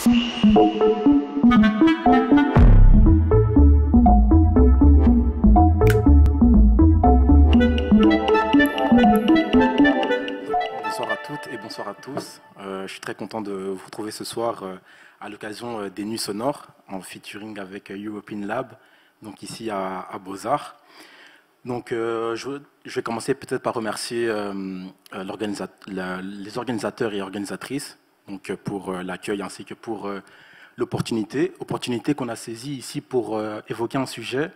Bonsoir à toutes et bonsoir à tous. Je suis très content de vous retrouver ce soir à l'occasion des Nuits Sonores en featuring avec European Lab, donc ici à Beaux-Arts. Donc, je vais commencer peut-être par remercier les organisateurs et organisatrices donc, pour l'accueil ainsi que pour l'opportunité qu'on a saisie ici pour évoquer un sujet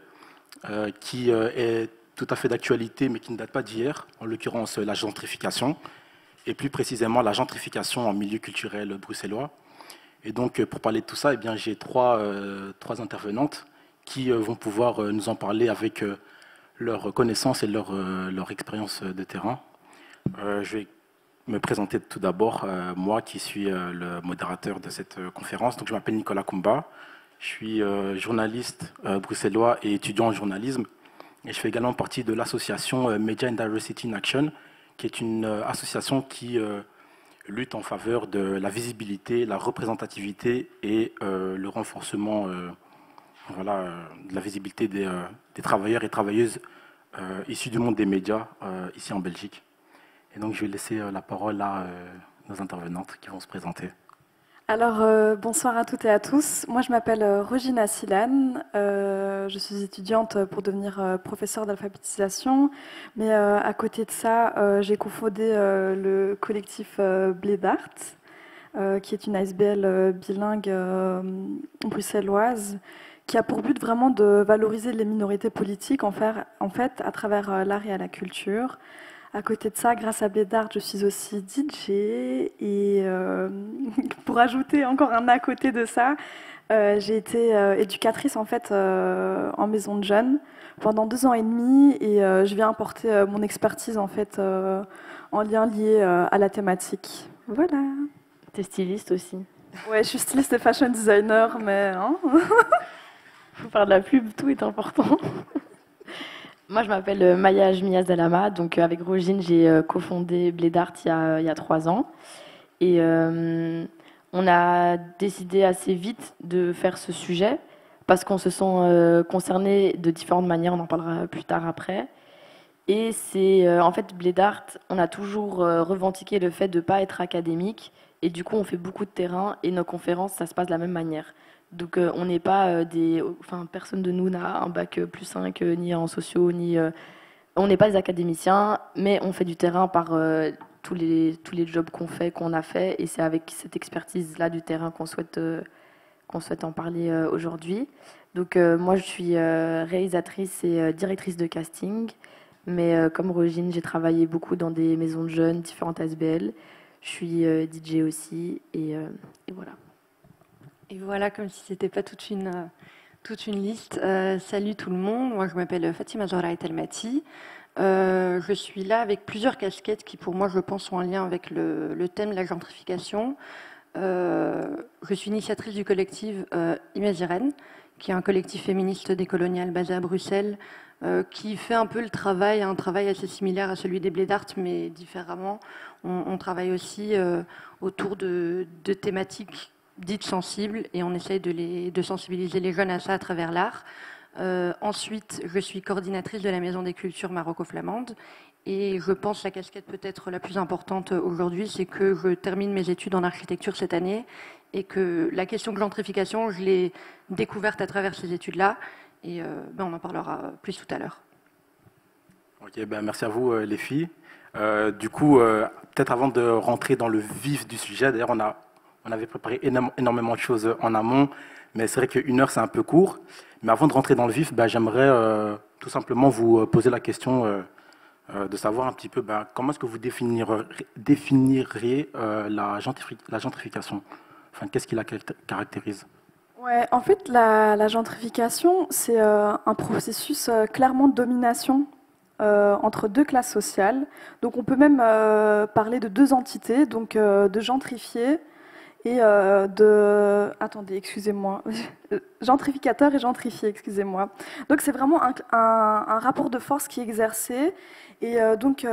qui est tout à fait d'actualité mais qui ne date pas d'hier, en l'occurrence la gentrification, et plus précisément la gentrification en milieu culturel bruxellois. Et donc, pour parler de tout ça, eh bien, j'ai trois intervenantes qui vont pouvoir nous en parler avec leur connaissance et leur expérience de terrain. Je vais me présenter tout d'abord, moi qui suis le modérateur de cette conférence. Donc, je m'appelle Nicolas Koumba, je suis journaliste bruxellois et étudiant en journalisme. Et je fais également partie de l'association Media and Diversity in Action, qui est une association qui lutte en faveur de la visibilité, la représentativité et le renforcement de la visibilité des travailleurs et travailleuses issus du monde des médias ici en Belgique. Et donc je vais laisser la parole à nos intervenantes qui vont se présenter. Alors, bonsoir à toutes et à tous. Moi, je m'appelle Regina Silane. Je suis étudiante pour devenir professeure d'alphabétisation. Mais à côté de ça, j'ai cofondé le collectif Blédart, qui est une ASBL bilingue bruxelloise, qui a pour but vraiment de valoriser les minorités politiques, en fait, à travers l'art et à la culture. À côté de ça, grâce à Blédart, je suis aussi DJ. Et pour ajouter encore un à côté de ça, j'ai été éducatrice en fait en maison de jeunes pendant 2 ans et demi. Et je viens apporter mon expertise en fait en lien lié à la thématique. Voilà. T'es styliste aussi. Ouais, je suis styliste et fashion designer, mais hein. Faut faire de la pub, tout est important. Moi, je m'appelle Maya Ajmiaz Dalama. Donc, avec Rogine, j'ai cofondé Blédart il y a 3 ans. Et on a décidé assez vite de faire ce sujet parce qu'on se sent concerné de différentes manières. On en parlera plus tard après. Et c'est en fait Blédart, on a toujours revendiqué le fait de ne pas être académique. Et du coup, on fait beaucoup de terrain et nos conférences, ça se passe de la même manière. Donc on n'est pas personne de nous n'a un bac +5 ni en sociaux ni on n'est pas des académiciens, mais on fait du terrain par tous les jobs qu'on a fait et c'est avec cette expertise là du terrain qu'on souhaite en parler aujourd'hui. Donc moi je suis réalisatrice et directrice de casting, mais comme Rogine, j'ai travaillé beaucoup dans des maisons de jeunes, différentes ASBL. Je suis DJ aussi et voilà. Et voilà, comme si ce n'était pas toute une liste. Salut tout le monde, moi je m'appelle Fatima Zahra Telmati. Je suis là avec plusieurs casquettes qui pour moi je pense sont en lien avec le thème de la gentrification. Je suis initiatrice du collectif Imaziren, qui est un collectif féministe décolonial basé à Bruxelles, qui fait un peu un travail assez similaire à celui des Blédart, mais différemment. On travaille aussi autour de thématiques dites sensibles et on essaye de sensibiliser les jeunes à ça à travers l'art. Ensuite, je suis coordinatrice de la Maison des Cultures maroco-flamande et je pense la casquette peut-être la plus importante aujourd'hui, c'est que je termine mes études en architecture cette année et que la question de gentrification, je l'ai découverte à travers ces études-là et on en parlera plus tout à l'heure. Ok, merci à vous les filles. Du coup, peut-être avant de rentrer dans le vif du sujet, d'ailleurs on avait préparé énormément de choses en amont, mais c'est vrai qu'une heure, c'est un peu court. Mais avant de rentrer dans le vif, j'aimerais tout simplement vous poser la question de savoir un petit peu comment est-ce que vous définiriez la gentrification. Enfin, qu'est-ce qui la caractérise? Ouais, en fait, la gentrification, c'est un processus clairement de domination entre 2 classes sociales. Donc on peut même parler de 2 entités, donc de gentrifiés et attendez, excusez-moi, gentrificateurs et gentrifiés, excusez-moi. Donc c'est vraiment un rapport de force qui est exercé, et donc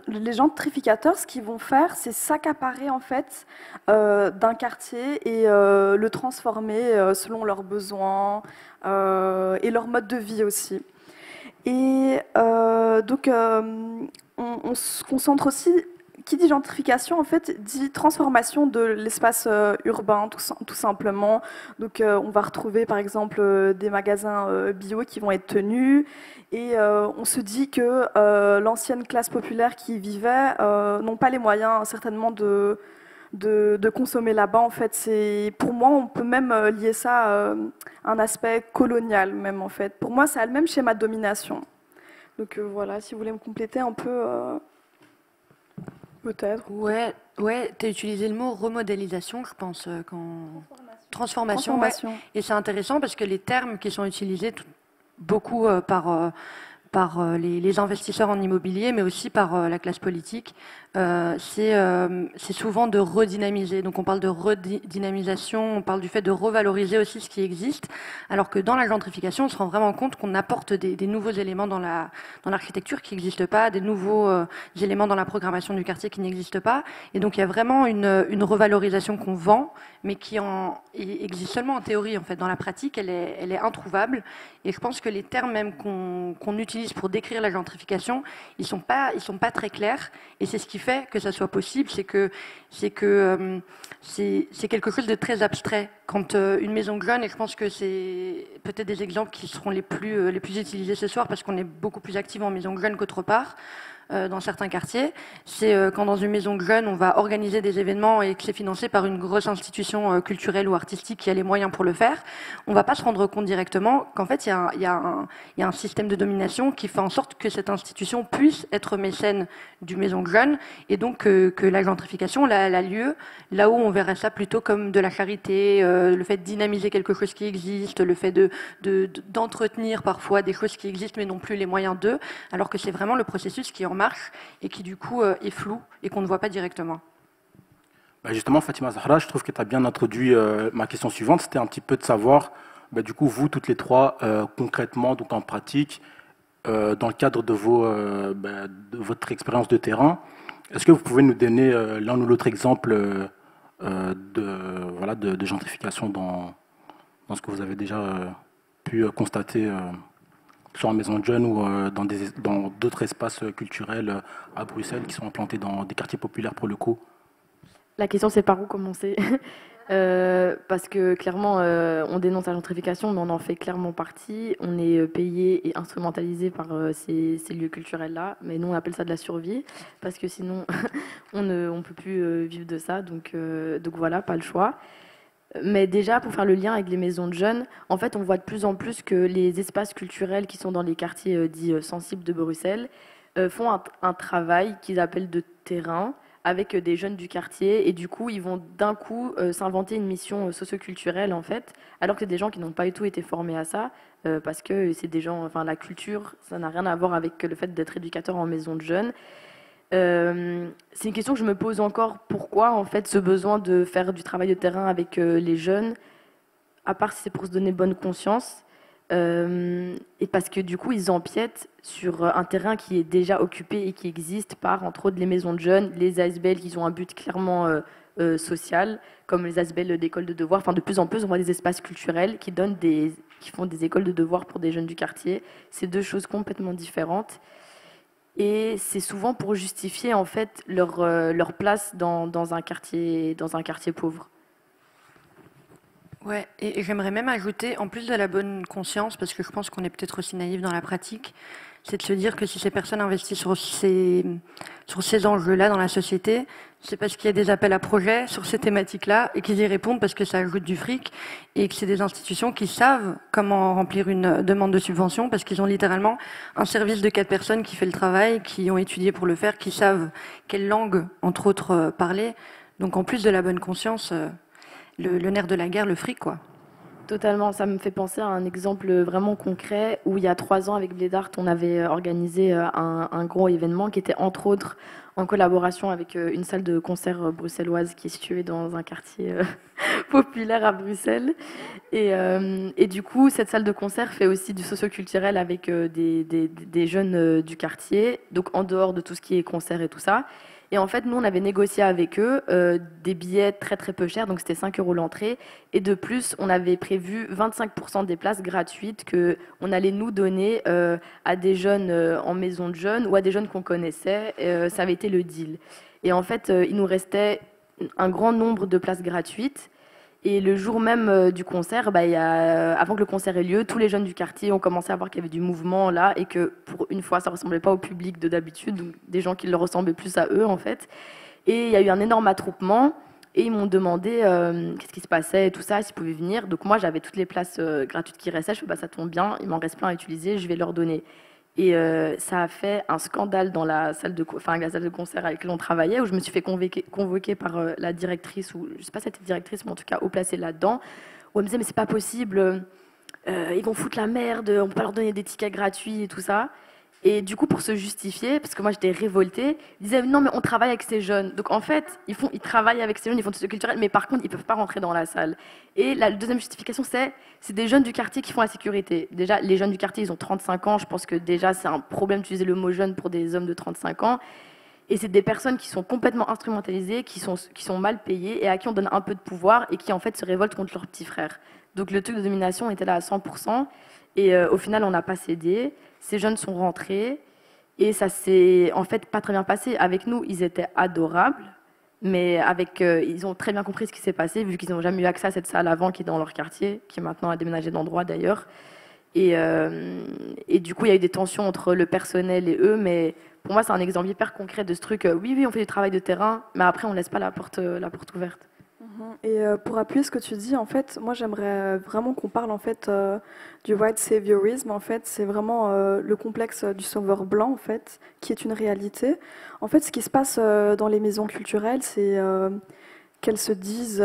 les gentrificateurs, ce qu'ils vont faire, c'est s'accaparer en fait d'un quartier et le transformer selon leurs besoins et leur mode de vie aussi. Et on se concentre aussi. Qui dit gentrification, en fait, dit transformation de l'espace urbain, tout simplement. Donc, on va retrouver, par exemple, des magasins bio qui vont être tenus. Et on se dit que l'ancienne classe populaire qui y vivait n'ont pas les moyens, certainement, de consommer là-bas. En fait, pour moi, on peut même lier ça à un aspect colonial, même, en fait. Pour moi, ça a le même schéma de domination. Donc, voilà, si vous voulez me compléter un peu... Peut-être. Ouais, tu as utilisé le mot remodélisation, je pense, Transformation. Ouais. Et c'est intéressant parce que les termes qui sont utilisés beaucoup par les investisseurs en immobilier, mais aussi par la classe politique, c'est souvent de redynamiser. Donc on parle de redynamisation, on parle du fait de revaloriser aussi ce qui existe, alors que dans la gentrification, on se rend vraiment compte qu'on apporte des nouveaux éléments dans l'architecture qui n'existent pas, des nouveaux éléments dans la programmation du quartier qui n'existent pas. Et donc il y a vraiment une revalorisation qu'on vend, mais qui existe seulement en théorie. En fait, dans la pratique, elle est introuvable. Et je pense que les termes même qu'on utilise pour décrire la gentrification, ils sont pas très clairs. Et c'est ce qui fait que ça soit possible, c'est quelque chose de très abstrait. Quand une maison jeune, et je pense que c'est peut-être des exemples qui seront les plus utilisés ce soir, parce qu'on est beaucoup plus actifs en maison jeune qu'autre part, dans certains quartiers, c'est quand dans une maison jeune, on va organiser des événements et que c'est financé par une grosse institution culturelle ou artistique qui a les moyens pour le faire, on ne va pas se rendre compte directement qu'en fait, il y a un système de domination qui fait en sorte que cette institution puisse être mécène du maison jeune, et donc que la gentrification a lieu là où on verrait ça plutôt comme de la charité, le fait de dynamiser quelque chose qui existe, le fait d'entretenir parfois des choses qui existent mais non plus les moyens d'eux, alors que c'est vraiment le processus qui est en marche et qui du coup est flou et qu'on ne voit pas directement. Justement, Fatima Zahra, je trouve que tu as bien introduit ma question suivante. C'était un petit peu de savoir, du coup, vous, toutes les trois, concrètement, donc en pratique, dans le cadre de votre expérience de terrain, est-ce que vous pouvez nous donner l'un ou l'autre exemple de gentrification dans ce que vous avez déjà pu constater soit en maison de jeunes ou dans d'autres espaces culturels à Bruxelles qui sont implantés dans des quartiers populaires pour le coup? La question, c'est par où commencer? Parce que clairement, on dénonce la gentrification, mais on en fait clairement partie. On est payé et instrumentalisé par ces lieux culturels-là. Mais nous, on appelle ça de la survie, parce que sinon, on ne peut plus vivre de ça. Donc voilà, pas le choix. Mais déjà, pour faire le lien avec les maisons de jeunes, en fait, on voit de plus en plus que les espaces culturels qui sont dans les quartiers dits sensibles de Bruxelles font un travail qu'ils appellent de terrain avec des jeunes du quartier. Et du coup, ils vont d'un coup s'inventer une mission socioculturelle, en fait, alors que c'est des gens qui n'ont pas du tout été formés à ça, parce que c'est des gens, enfin, la culture, ça n'a rien à voir avec le fait d'être éducateur en maison de jeunes. C'est une question que je me pose encore. Pourquoi, en fait, ce besoin de faire du travail de terrain avec les jeunes, à part si c'est pour se donner bonne conscience, et parce que du coup, ils empiètent sur un terrain qui est déjà occupé et qui existe par, entre autres, les maisons de jeunes, les ASBL qui ont un but clairement social, comme les ASBL d'écoles de devoirs. Enfin, de plus en plus, on voit des espaces culturels qui font des écoles de devoirs pour des jeunes du quartier. C'est deux choses complètement différentes. Et c'est souvent pour justifier en fait leur place dans un quartier pauvre. Ouais, et j'aimerais même ajouter, en plus de la bonne conscience, parce que je pense qu'on est peut-être aussi naïf dans la pratique, c'est de se dire que si ces personnes investissent sur ces enjeux-là dans la société, c'est parce qu'il y a des appels à projets sur ces thématiques-là et qu'ils y répondent parce que ça ajoute du fric et que c'est des institutions qui savent comment remplir une demande de subvention parce qu'ils ont littéralement un service de 4 personnes qui fait le travail, qui ont étudié pour le faire, qui savent quelle langue, entre autres, parler. Donc en plus de la bonne conscience, le nerf de la guerre, le fric, quoi. Totalement, ça me fait penser à un exemple vraiment concret où il y a 3 ans avec Blédart, on avait organisé un gros événement qui était entre autres en collaboration avec une salle de concert bruxelloise qui est située dans un quartier populaire à Bruxelles. Et du coup, cette salle de concert fait aussi du socio-culturel avec des jeunes du quartier, donc en dehors de tout ce qui est concert et tout ça. Et en fait, nous, on avait négocié avec eux des billets très très peu chers, donc c'était 5 euros l'entrée. Et de plus, on avait prévu 25% des places gratuites qu'on allait nous donner à des jeunes en maison de jeunes ou à des jeunes qu'on connaissait. Ça avait été le deal. Et en fait, il nous restait un grand nombre de places gratuites. Et le jour même du concert, avant que le concert ait lieu, tous les jeunes du quartier ont commencé à voir qu'il y avait du mouvement là et que pour une fois, ça ne ressemblait pas au public de d'habitude, donc des gens qui leur ressemblaient plus à eux en fait. Et il y a eu un énorme attroupement et ils m'ont demandé qu'est-ce qui se passait et tout ça, s'ils pouvaient venir. Donc moi, j'avais toutes les places gratuites qui restaient. Je fais, ça tombe bien, il m'en reste plein à utiliser, je vais leur donner. Et ça a fait un scandale dans la salle de concert avec laquelle on travaillait, où je me suis fait convoquer par la directrice, ou je ne sais pas si c'était directrice, mais en tout cas haut placée là-dedans, où elle me disait mais c'est pas possible, ils vont foutre la merde, on peut pas leur donner des tickets gratuits et tout ça. Et du coup, pour se justifier, parce que moi j'étais révoltée, ils disaient non mais on travaille avec ces jeunes. Donc en fait, ils travaillent avec ces jeunes, ils font tout ce culturel, mais par contre ils peuvent pas rentrer dans la salle. Et la deuxième justification, c'est des jeunes du quartier qui font la sécurité. Déjà, les jeunes du quartier, ils ont 35 ans. Je pense que déjà c'est un problème d'utiliser le mot jeune pour des hommes de 35 ans. Et c'est des personnes qui sont complètement instrumentalisées, qui sont mal payées et à qui on donne un peu de pouvoir et qui en fait se révoltent contre leurs petits frères. Donc le truc de domination était là à 100%. Et au final, on n'a pas cédé. Ces jeunes sont rentrés et ça s'est en fait pas très bien passé. Avec nous, ils étaient adorables, mais ils ont très bien compris ce qui s'est passé, vu qu'ils n'ont jamais eu accès à cette salle avant qui est dans leur quartier, qui maintenant a déménagé d'endroit d'ailleurs. Et du coup, il y a eu des tensions entre le personnel et eux, mais pour moi, c'est un exemple hyper concret de ce truc. Oui, on fait du travail de terrain, mais après, on ne laisse pas la porte ouverte. Et pour appuyer ce que tu dis, en fait, moi j'aimerais vraiment qu'on parle en fait du white saviorisme. En fait, c'est vraiment le complexe du sauveur blanc en fait, qui est une réalité. En fait, ce qui se passe dans les maisons culturelles, c'est qu'elles se disent,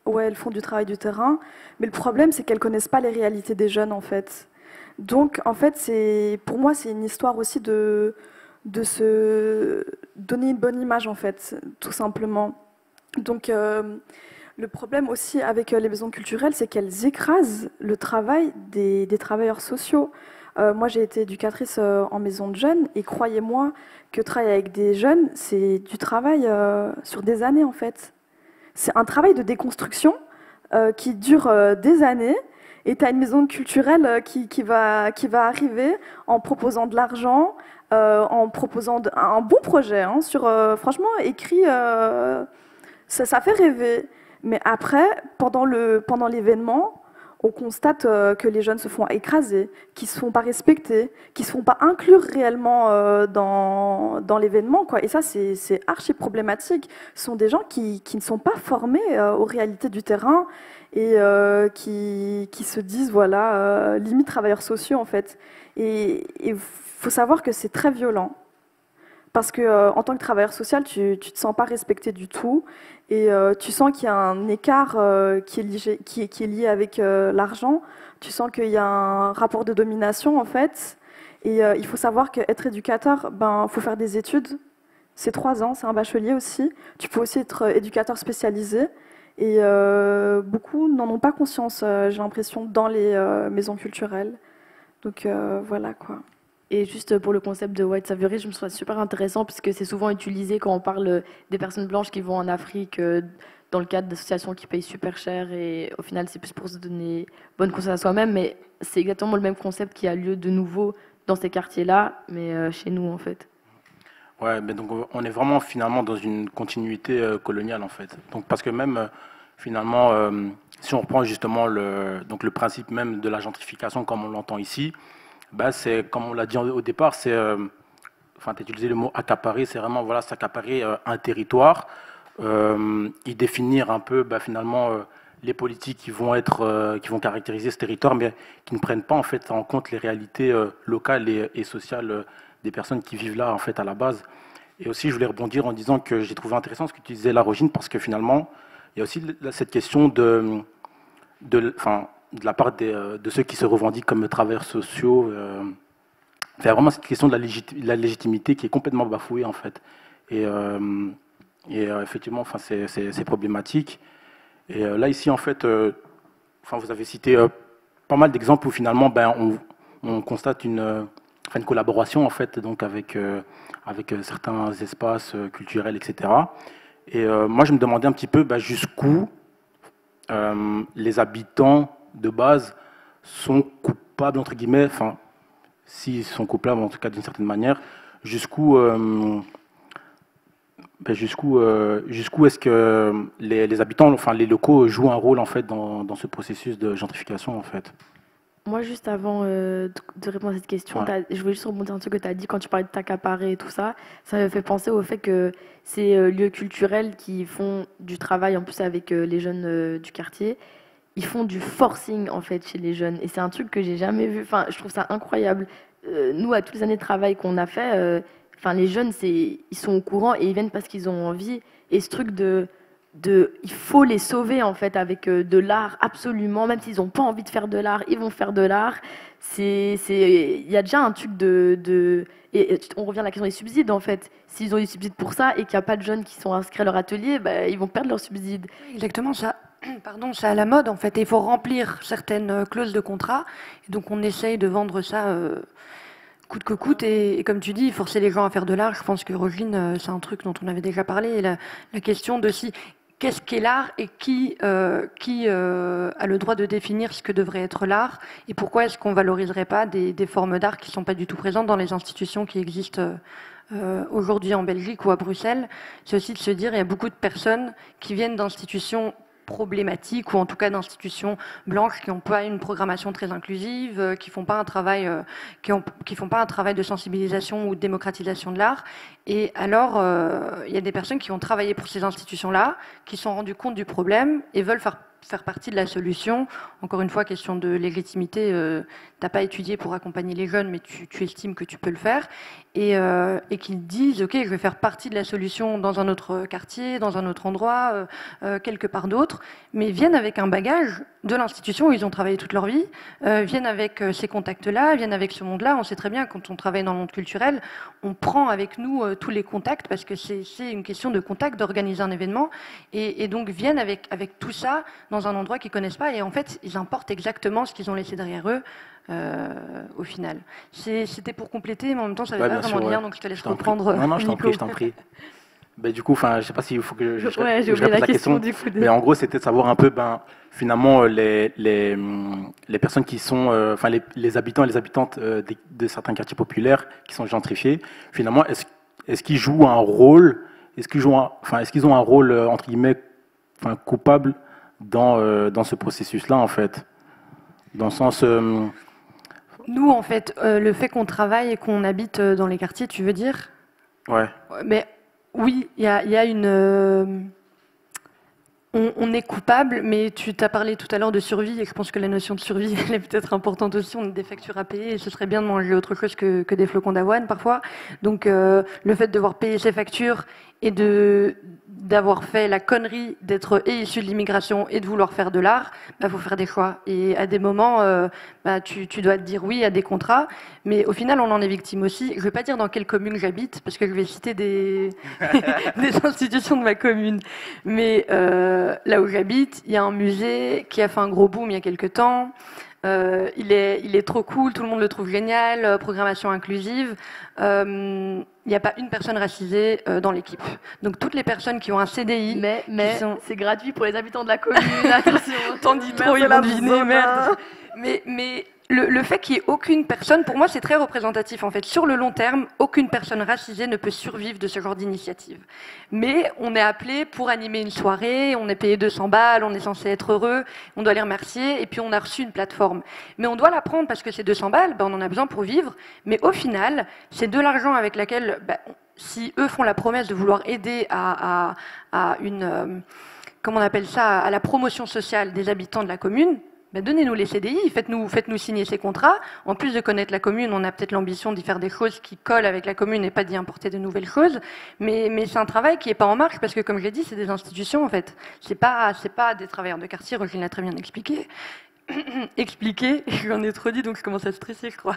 ouais, elles font du travail du terrain, mais le problème c'est qu'elles connaissent pas les réalités des jeunes en fait. Donc, en fait, pour moi, c'est une histoire aussi de se donner une bonne image, en fait, tout simplement. Donc, le problème aussi avec les maisons culturelles, c'est qu'elles écrasent le travail des travailleurs sociaux. Moi, j'ai été éducatrice en maison de jeunes, et croyez-moi que travailler avec des jeunes, c'est du travail sur des années, en fait. C'est un travail de déconstruction qui dure des années. Et tu as une maison culturelle qui va arriver en proposant de l'argent, en proposant un bon projet, hein, franchement, écrit, ça fait rêver. Mais après, pendant l'événement, on constate que les jeunes se font écraser, qu'ils ne se font pas respecter, qu'ils ne se font pas inclure réellement dans l'événement, quoi. Et ça, c'est archi problématique. Ce sont des gens qui ne sont pas formés aux réalités du terrain et qui se disent, voilà, limite travailleurs sociaux, en fait. Et il faut savoir que c'est très violent. Parce que en tant que travailleur social, tu te sens pas respecté du tout et tu sens qu'il y a un écart qui est lié avec l'argent. Tu sens qu'il y a un rapport de domination en fait. Et il faut savoir qu'être éducateur, faut faire des études. C'est 3 ans, c'est un bachelier aussi. Tu peux aussi être éducateur spécialisé. Et beaucoup n'en ont pas conscience, j'ai l'impression, dans les maisons culturelles. Donc voilà quoi. Et juste pour le concept de white saviorisme, je me trouve super intéressant parce que c'est souvent utilisé quand on parle des personnes blanches qui vont en Afrique dans le cadre d'associations qui payent super cher et au final c'est plus pour se donner bonne conscience à soi-même, mais c'est exactement le même concept qui a lieu de nouveau dans ces quartiers-là, mais chez nous en fait. Ouais, mais donc on est vraiment finalement dans une continuité coloniale en fait. Donc parce que même finalement, si on reprend justement le principe même de la gentrification comme on l'entend ici. C'est comme on l'a dit au départ, tu as utilisé le mot accaparer, c'est vraiment voilà, s'accaparer un territoire, y définir un peu finalement les politiques qui vont caractériser ce territoire, mais qui ne prennent pas en fait en compte les réalités locales et sociales des personnes qui vivent là en fait à la base. Et aussi, je voulais rebondir en disant que j'ai trouvé intéressant ce que tu disais, la Rogine, parce que finalement, Il y a aussi cette question enfin, de la part de ceux qui se revendiquent comme travailleurs sociaux. Il y a vraiment cette question de la légitimité qui est complètement bafouée, en fait. Et effectivement, enfin, c'est problématique. Et là, ici, en fait, enfin, vous avez cité pas mal d'exemples où finalement, on constate une collaboration, en fait, donc avec certains espaces culturels, etc. Et moi, je me demandais un petit peu jusqu'où les habitants de base sont coupables, entre guillemets, enfin, s'ils sont coupables, en tout cas d'une certaine manière, jusqu'où est-ce que les habitants, enfin les locaux, jouent un rôle en fait dans ce processus de gentrification en fait. Moi, juste avant de répondre à cette question, Ouais. je voulais juste rebondir un truc que tu as dit quand tu parlais de t'accaparer et tout ça. Ça me fait penser au fait que ces lieux culturels qui font du travail en plus avec les jeunes du quartier, ils font du forcing en fait chez les jeunes. Et c'est un truc que j'ai jamais vu. Enfin, je trouve ça incroyable. Nous, à toutes les années de travail qu'on a fait, enfin, les jeunes, ils sont au courant et ils viennent parce qu'ils ont envie. Et ce truc il faut les sauver en fait avec de l'art absolument, même s'ils n'ont pas envie de faire de l'art, ils vont faire de l'art. Il y a déjà un truc et on revient à la question des subsides en fait. S'ils ont des subsides pour ça et qu'il n'y a pas de jeunes qui sont inscrits à leur atelier, ils vont perdre leurs subsides. Exactement, ça. Pardon, c'est à la mode en fait. Et il faut remplir certaines clauses de contrat. Et donc on essaye de vendre ça coûte que coûte. Et comme tu dis, forcer les gens à faire de l'art. Je pense que Roselyne, c'est un truc dont on avait déjà parlé. Et la question de si qu'est-ce qu'est l'art et qui a le droit de définir ce que devrait être l'art et pourquoi est-ce qu'on valoriserait pas des formes d'art qui sont pas du tout présentes dans les institutions qui existent aujourd'hui en Belgique ou à Bruxelles. C'est aussi de se dire il y a beaucoup de personnes qui viennent d'institutions problématiques ou en tout cas d'institutions blanches qui n'ont pas une programmation très inclusive, qui font pas un travail, qui font pas un travail de sensibilisation ou de démocratisation de l'art. Et alors, il y a des personnes qui ont travaillé pour ces institutions-là, qui se sont rendues compte du problème et veulent faire partie de la solution. Encore une fois, question de légitimité, tu n'as pas étudié pour accompagner les jeunes, mais tu estimes que tu peux le faire. Et qu'ils disent, OK, je vais faire partie de la solution dans un autre quartier, dans un autre endroit, quelque part d'autre, mais viennent avec un bagage de l'institution où ils ont travaillé toute leur vie, viennent avec ces contacts-là, viennent avec ce monde-là. On sait très bien, quand on travaille dans le monde culturel, on prend avec nous tous les contacts, parce que c'est une question de contact, d'organiser un événement, et donc viennent avec tout ça dans un endroit qu'ils ne connaissent pas, et en fait, ils importent exactement ce qu'ils ont laissé derrière eux, au final. C'était pour compléter, mais en même temps, ça n'avait pas vraiment de lien, donc je te laisse reprendre. Non, je t'en prie. Du coup, je ne sais pas s'il faut que je j'ai oublié la question du coup. Mais en gros, c'était de savoir un peu, finalement, les personnes qui sont, les habitants et les habitantes de certains quartiers populaires qui sont gentrifiés, finalement, est-ce qu'ils jouent un rôle, est-ce qu'ils ont un rôle, entre guillemets, coupable dans ce processus-là, en fait, dans le sens... Nous, en fait, le fait qu'on travaille et qu'on habite dans les quartiers, tu veux dire? Ouais. Mais oui, il y a une... On est coupable, mais tu t'as parlé tout à l'heure de survie, et je pense que la notion de survie, elle est peut-être importante aussi. On a des factures à payer, et ce serait bien de manger autre chose que des flocons d'avoine, parfois. Donc, le fait de devoir payer ses factures et d'avoir fait la connerie d'être issu de l'immigration et de vouloir faire de l'art, faut faire des choix. Et à des moments, tu dois te dire oui à des contrats, mais au final, on en est victime aussi. Je ne vais pas dire dans quelle commune j'habite, parce que je vais citer des institutions de ma commune. Mais là où j'habite, il y a un musée qui a fait un gros boom il y a quelques temps. Il est trop cool, tout le monde le trouve génial, programmation inclusive. Il n'y a pas une personne racisée dans l'équipe. Donc toutes les personnes qui ont un CDI... Mais c'est gratuit pour les habitants de la commune, attention. T'en dis trop, ils vont deviner, merde. Mais le fait qu'il n'y ait aucune personne, pour moi c'est très représentatif en fait. Sur le long terme, aucune personne racisée ne peut survivre de ce genre d'initiative. Mais on est appelé pour animer une soirée, on est payé 200 balles, on est censé être heureux, on doit les remercier, et puis on a reçu une plateforme. Mais on doit la prendre parce que ces 200 balles, on en a besoin pour vivre, mais au final, c'est de l'argent avec laquelle, si eux font la promesse de vouloir aider à une... comment on appelle ça, à la promotion sociale des habitants de la commune, donnez-nous les CDI, faites-nous signer ces contrats. En plus de connaître la commune, on a peut-être l'ambition d'y faire des choses qui collent avec la commune et pas d'y importer de nouvelles choses. Mais c'est un travail qui n'est pas en marche parce que, comme je l'ai dit, c'est des institutions en fait. C'est pas des travailleurs de quartier. Roselyne l'a très bien expliqué. Expliquer, j'en ai trop dit donc je commence à stresser je crois.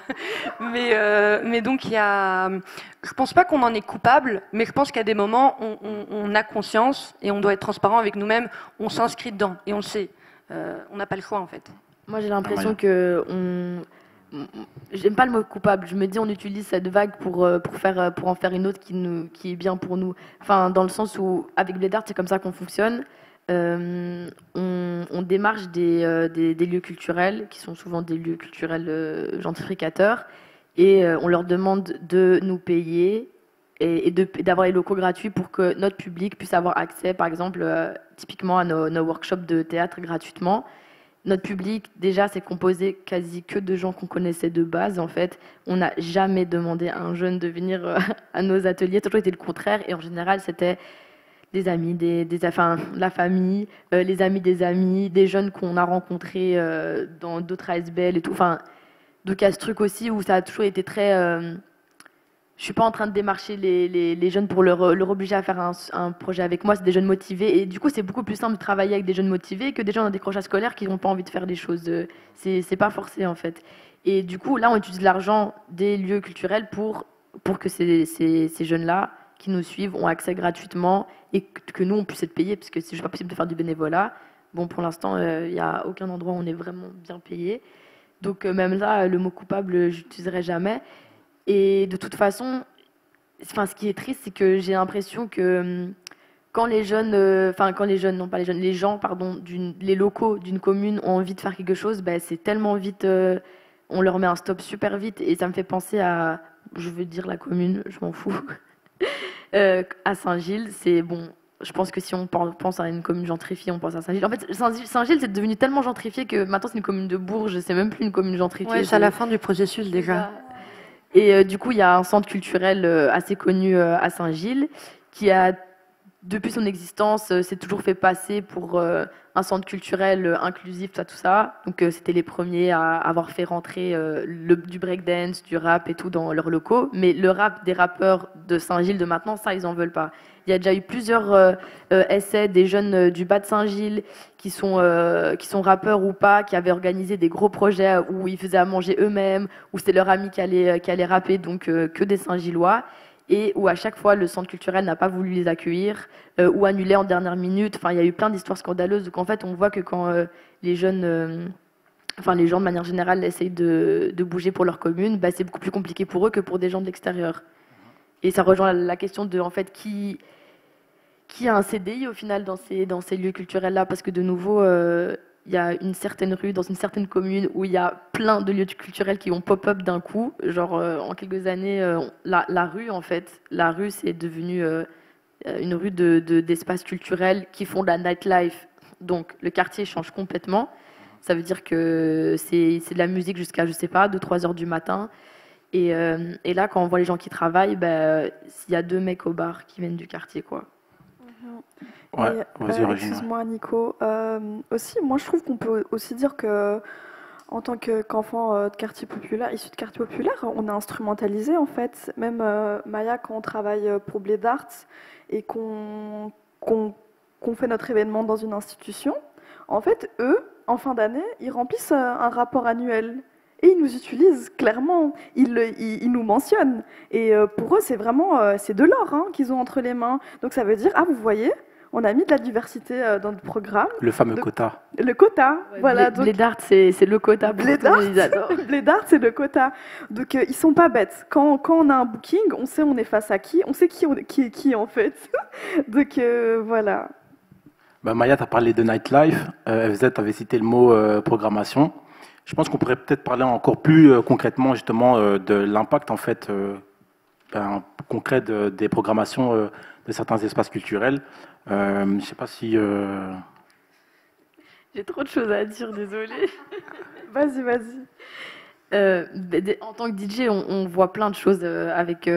Mais donc je pense pas qu'on en est coupable, mais je pense qu'à des moments on a conscience et on doit être transparent avec nous-mêmes, on s'inscrit dedans et on le sait, on n'a pas le choix en fait. Moi j'ai l'impression que j'aime pas le mot coupable, je me dis on utilise cette vague pour en faire une autre qui est bien pour nous, enfin dans le sens où avec Bled Art c'est comme ça qu'on fonctionne. On démarche des lieux culturels qui sont souvent des lieux culturels gentrificateurs et on leur demande de nous payer et d'avoir les locaux gratuits pour que notre public puisse avoir accès, par exemple, typiquement à nos workshops de théâtre gratuitement. Notre public, déjà, c'est composé quasi que de gens qu'on connaissait de base, en fait. On n'a jamais demandé à un jeune de venir à nos ateliers. Ça a toujours été le contraire. Et en général, c'était des amis, la famille, les amis des amis, des jeunes qu'on a rencontrés dans d'autres ASBL et tout. Enfin, donc il y a ce truc aussi où ça a toujours été très... je suis pas en train de démarcher les jeunes pour leur obliger à faire un projet avec moi. C'est des jeunes motivés. Et du coup, c'est beaucoup plus simple de travailler avec des jeunes motivés que des gens dans des décrochage scolaire qui n'ont pas envie de faire des choses. C'est pas forcé, en fait. Et du coup, là, on utilise l'argent des lieux culturels pour que ces jeunes-là qui nous suivent ont accès gratuitement et que nous, on puisse être payés, parce que c'est juste pas possible de faire du bénévolat. Bon, pour l'instant, il n'y a aucun endroit où on est vraiment bien payé. Donc, même là, le mot coupable, je l'utiliserai jamais. Et de toute façon, ce qui est triste, c'est que j'ai l'impression que quand les jeunes, les gens, pardon, les locaux d'une commune ont envie de faire quelque chose, ben, c'est tellement vite, on leur met un stop super vite. Et ça me fait penser à, je veux dire la commune, je m'en fous. À Saint-Gilles, c'est bon. Je pense que si on pense à une commune gentrifiée, on pense à Saint-Gilles. En fait, Saint-Gilles, c'est devenu tellement gentrifié que maintenant, c'est une commune de Bourges. C'est même plus une commune gentrifiée. Ouais, c'est à la fin du processus déjà. Et du coup, il y a un centre culturel assez connu à Saint-Gilles qui a, depuis son existence, s'est toujours fait passer pour un centre culturel inclusif, tout ça. Donc, c'était les premiers à avoir fait rentrer du breakdance, du rap et tout dans leurs locaux. Mais le rap des rappeurs de Saint-Gilles de maintenant, ça, ils en veulent pas. Il y a déjà eu plusieurs essais des jeunes du bas de Saint-Gilles qui sont rappeurs ou pas, qui avaient organisé des gros projets où ils faisaient à manger eux-mêmes, où c'était leur ami qui allait rapper, donc que des Saint-Gillois. Et où à chaque fois le centre culturel n'a pas voulu les accueillir ou annulé en dernière minute. Enfin, il y a eu plein d'histoires scandaleuses. Donc en fait, on voit que quand les jeunes, les gens de manière générale essayent de bouger pour leur commune, bah, c'est beaucoup plus compliqué pour eux que pour des gens de l'extérieur. Et ça rejoint la question de en fait qui a un CDI au final dans ces lieux culturels-là, parce que de nouveau, il y a une certaine rue dans une certaine commune où il y a plein de lieux culturels qui vont pop-up d'un coup. Genre, en quelques années, la rue, en fait, c'est devenu une rue d'espaces culturels qui font de la nightlife. Donc, le quartier change complètement. Ça veut dire que c'est de la musique jusqu'à, je sais pas, 2-3 heures du matin. Et là, quand on voit les gens qui travaillent, il y a 2 mecs au bar qui viennent du quartier, quoi. Ouais, excuse-moi Nico. Aussi, moi je trouve qu'on peut aussi dire que en tant qu'enfant de quartier populaire, issu de quartier populaire, on est instrumentalisé en fait. Même Maya, quand on travaille pour Bled Art et qu'on fait notre événement dans une institution, en fait, eux, en fin d'année, ils remplissent un rapport annuel. Et ils nous utilisent clairement, ils nous mentionnent. Et pour eux, c'est vraiment c'est de l'or qu'ils ont entre les mains. Donc ça veut dire, ah vous voyez, on a mis de la diversité dans le programme. Le fameux quota. Le quota, ouais, voilà. Bled Art, c'est le quota. Bled Art, c'est le quota. Donc ils sont pas bêtes. Quand on a un booking, on sait on est face à qui, on sait qui est qui en fait. Donc voilà. Bah, Maya, tu as parlé de nightlife. FZ, tu avais cité le mot programmation. Je pense qu'on pourrait peut-être parler encore plus concrètement justement de l'impact en fait concret des programmations de certains espaces culturels. Je ne sais pas si... J'ai trop de choses à dire, désolée. Vas-y. En tant que DJ, on voit plein de choses avec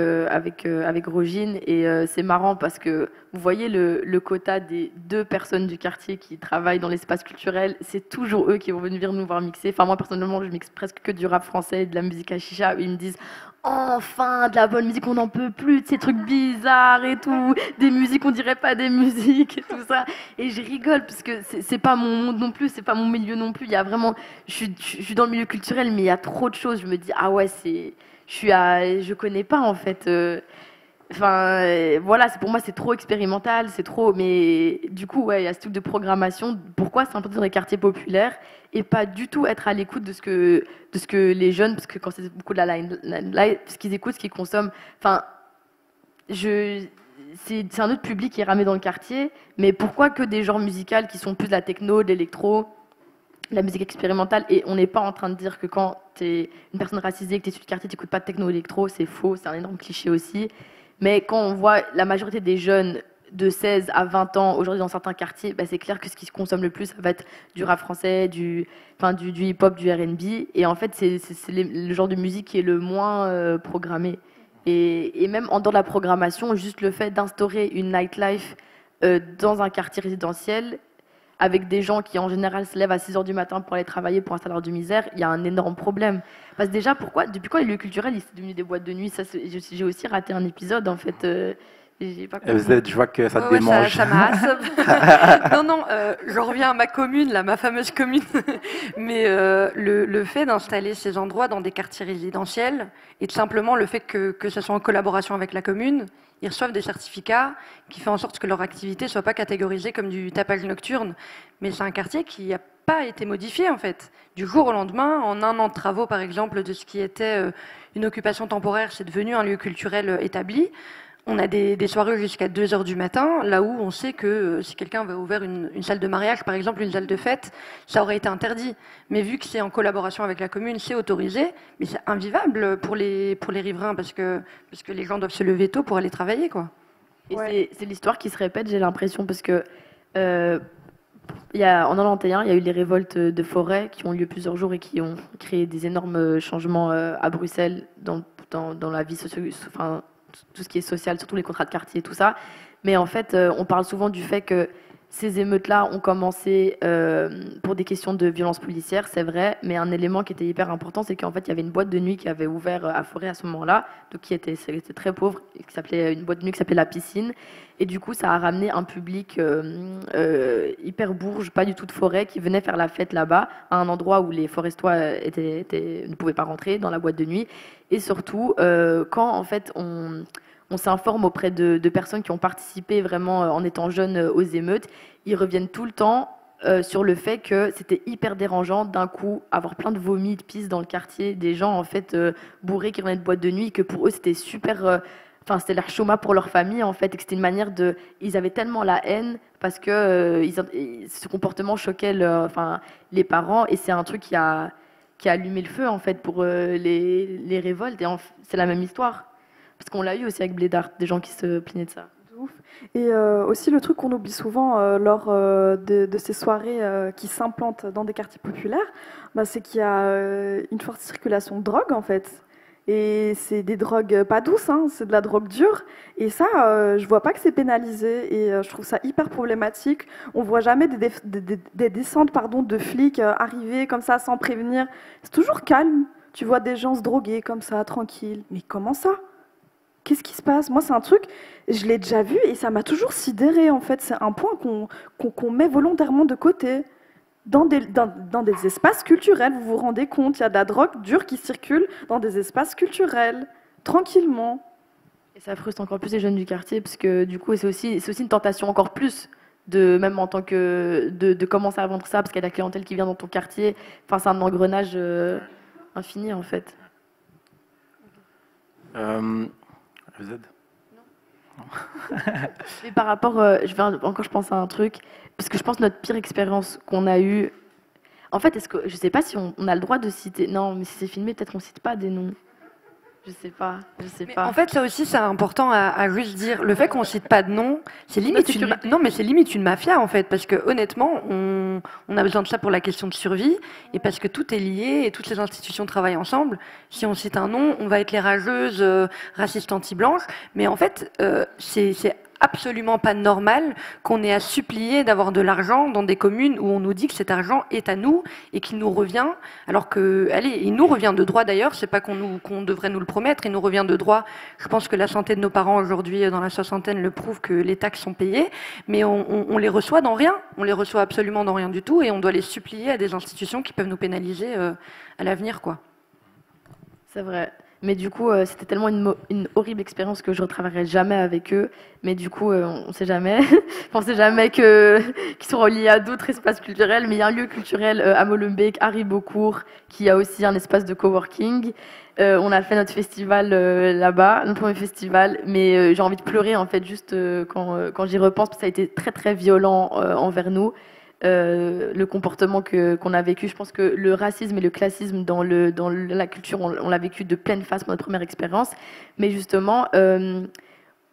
Rogine et c'est marrant parce que vous voyez le quota des 2 personnes du quartier qui travaillent dans l'espace culturel, c'est toujours eux qui vont venir nous voir mixer. Enfin, moi, personnellement, je mixe presque que du rap français et de la musique à chicha. Ils me disent « Enfin, de la bonne musique, on n'en peut plus, de ces trucs bizarres et tout, des musiques, on dirait pas des musiques et tout ça. » Et je rigole, parce que c'est pas mon monde non plus, c'est pas mon milieu non plus. Il y a vraiment... Je suis dans le milieu culturel, mais il y a trop de choses. Je me dis « Ah ouais, je connais pas, en fait. Enfin, voilà, pour moi, c'est trop expérimental, c'est trop... Mais du coup, ouais, il y a ce truc de programmation. Pourquoi c'est important dans les quartiers populaires et pas du tout être à l'écoute de ce que les jeunes, parce que quand c'est beaucoup de la live, ce qu'ils écoutent, ce qu'ils consomment... Enfin, c'est un autre public qui est ramé dans le quartier, mais pourquoi que des genres musicaux qui sont plus de la techno, de l'électro, de la musique expérimentale, et on n'est pas en train de dire que quand tu es une personne racisée, que tu es issu du quartier, tu n'écoutes pas de techno électro, c'est faux, c'est un énorme cliché aussi. Mais quand on voit la majorité des jeunes de 16 à 20 ans aujourd'hui dans certains quartiers, bah c'est clair que ce qui se consomme le plus, ça va être du rap français, du hip-hop, du R&B. Et en fait, c'est le genre de musique qui est le moins programmé. Et même en dehors de la programmation, juste le fait d'instaurer une nightlife dans un quartier résidentiel, avec des gens qui en général se lèvent à 6h du matin pour aller travailler pour un salaire de misère, il y a un énorme problème. Parce que déjà, depuis quand les lieux culturels, ils sont devenus des boîtes de nuit? Ça, j'ai aussi raté un épisode, en fait. J'ai pas compris. FZ, je vois que ça te démange. Ça m'arrasse. Non, j'en reviens à ma commune, là, ma fameuse commune. Mais le fait d'installer ces endroits dans des quartiers résidentiels, et tout simplement le fait que ce soit en collaboration avec la commune, ils reçoivent des certificats qui font en sorte que leur activité ne soit pas catégorisée comme du tapage nocturne. Mais c'est un quartier qui n'a pas été modifié, en fait. Du jour au lendemain, en 1 an de travaux, par exemple, de ce qui était une occupation temporaire, c'est devenu un lieu culturel établi. On a des soirées jusqu'à 2h du matin, là où on sait que si quelqu'un avait ouvert une salle de mariage, par exemple, une salle de fête, ça aurait été interdit. Mais vu que c'est en collaboration avec la commune, c'est autorisé, mais c'est invivable pour les riverains, parce que les gens doivent se lever tôt pour aller travailler, quoi. Et ouais. C'est l'histoire qui se répète, j'ai l'impression, parce que en 91, il y a eu les révoltes de forêt qui ont eu lieu plusieurs jours et qui ont créé des énormes changements à Bruxelles dans la vie enfin, tout ce qui est social, surtout les contrats de quartier et tout ça. Mais en fait, on parle souvent du fait que ces émeutes-là ont commencé pour des questions de violence policière, c'est vrai, mais un élément qui était hyper important, c'est qu'en fait, il y avait une boîte de nuit qui avait ouvert à Forêt à ce moment-là, donc c'était très pauvre, une boîte de nuit qui s'appelait La Piscine. Et du coup, ça a ramené un public hyper bourge, pas du tout de Forêt, qui venait faire la fête là-bas, à un endroit où les Forestois ne pouvaient pas rentrer, dans la boîte de nuit. Et surtout, quand en fait on s'informe auprès de personnes qui ont participé vraiment en étant jeunes aux émeutes, ils reviennent tout le temps sur le fait que c'était hyper dérangeant d'un coup avoir plein de vomis, de pisses dans le quartier, des gens en fait bourrés qui revenaient de boîte de nuit, que pour eux c'était super... Enfin, c'était leur trauma pour leur famille, en fait, et que c'était une manière de... Ils avaient tellement la haine parce que ce comportement choquait les parents, et c'est un truc qui a allumé le feu, en fait, pour les révoltes, et c'est la même histoire. Parce qu'on l'a eu aussi avec Blédard, des gens qui se plaignaient de ça. Et aussi le truc qu'on oublie souvent lors de ces soirées qui s'implantent dans des quartiers populaires, bah, c'est qu'il y a une forte circulation de drogue, en fait. Et c'est des drogues pas douces, hein, c'est de la drogue dure. Et ça, je vois pas que c'est pénalisé. Et je trouve ça hyper problématique. On voit jamais des descentes de flics arriver comme ça sans prévenir. C'est toujours calme. Tu vois des gens se droguer comme ça, tranquille. Mais comment ça? Qu'est-ce qui se passe? Moi, c'est un truc, je l'ai déjà vu et ça m'a toujours sidéré, en fait. C'est un point qu'on met volontairement de côté. Dans des espaces culturels, vous vous rendez compte, il y a de la drogue dure qui circule dans des espaces culturels, tranquillement. Et ça frustre encore plus les jeunes du quartier, parce que du coup, c'est aussi une tentation encore plus, même en tant que de commencer à vendre ça, parce qu'il y a de la clientèle qui vient dans ton quartier. Enfin, c'est un engrenage infini, en fait. Z. Non. Mais par rapport, je pense à un truc, parce que je pense que notre pire expérience qu'on a eue, en fait, je sais pas si on a le droit de citer, non, mais si c'est filmé, peut-être qu'on cite pas des noms. Je sais pas. En fait, ça aussi, c'est important à juste dire. Le fait qu'on cite pas de nom, c'est limite une mafia, en fait, parce que honnêtement, on a besoin de ça pour la question de survie, et parce que tout est lié et toutes les institutions travaillent ensemble. Si on cite un nom, on va être les rageuses racistes anti-blanches, mais en fait, c'est absolument pas normal qu'on ait à supplier d'avoir de l'argent dans des communes où on nous dit que cet argent est à nous et qu'il nous revient, alors que, allez, il nous revient de droit d'ailleurs, c'est pas qu'on devrait nous le promettre, il nous revient de droit. Je pense que la santé de nos parents aujourd'hui, dans la soixantaine, le prouve que les taxes sont payées, mais on les reçoit dans rien, on les reçoit absolument dans rien du tout, et on doit les supplier à des institutions qui peuvent nous pénaliser à l'avenir, quoi. C'est vrai. Mais du coup, c'était tellement une horrible expérience que je ne retravaillerai jamais avec eux. Mais du coup, on ne sait jamais. On ne sait jamais qu'ils sont reliés à d'autres espaces culturels. Mais il y a un lieu culturel à Molenbeek, à Ribeaucourt, qui a aussi un espace de coworking. On a fait notre festival là-bas, notre premier festival. Mais j'ai envie de pleurer, en fait, juste quand j'y repense, parce que ça a été très, très violent envers nous. Le comportement qu'on a vécu. Je pense que le racisme et le classisme dans la culture, on l'a vécu de pleine face pour notre première expérience. Mais justement,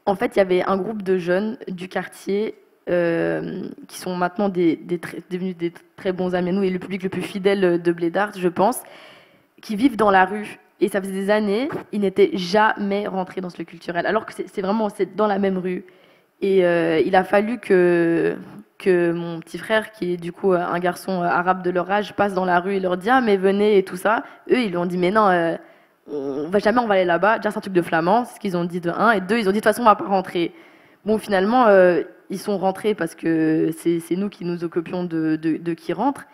en fait, il y avait un groupe de jeunes du quartier qui sont maintenant devenus des très bons amis à nous et le public le plus fidèle de Blédart, je pense, qui vivent dans la rue. Et ça faisait des années, ils n'étaient jamais rentrés dans ce lieu culturel, alors que c'est dans la même rue. Et il a fallu que mon petit frère, qui est du coup un garçon arabe de leur âge, passe dans la rue et leur dit « Ah, mais venez » et tout ça. Eux, ils lui ont dit « Mais non, on va aller là-bas. » Déjà, c'est un truc de flamand, c'est ce qu'ils ont dit de 1. Et 2, ils ont dit « De toute façon, on va pas rentrer. » Bon, finalement, ils sont rentrés parce que c'est nous qui nous occupions de qui rentre.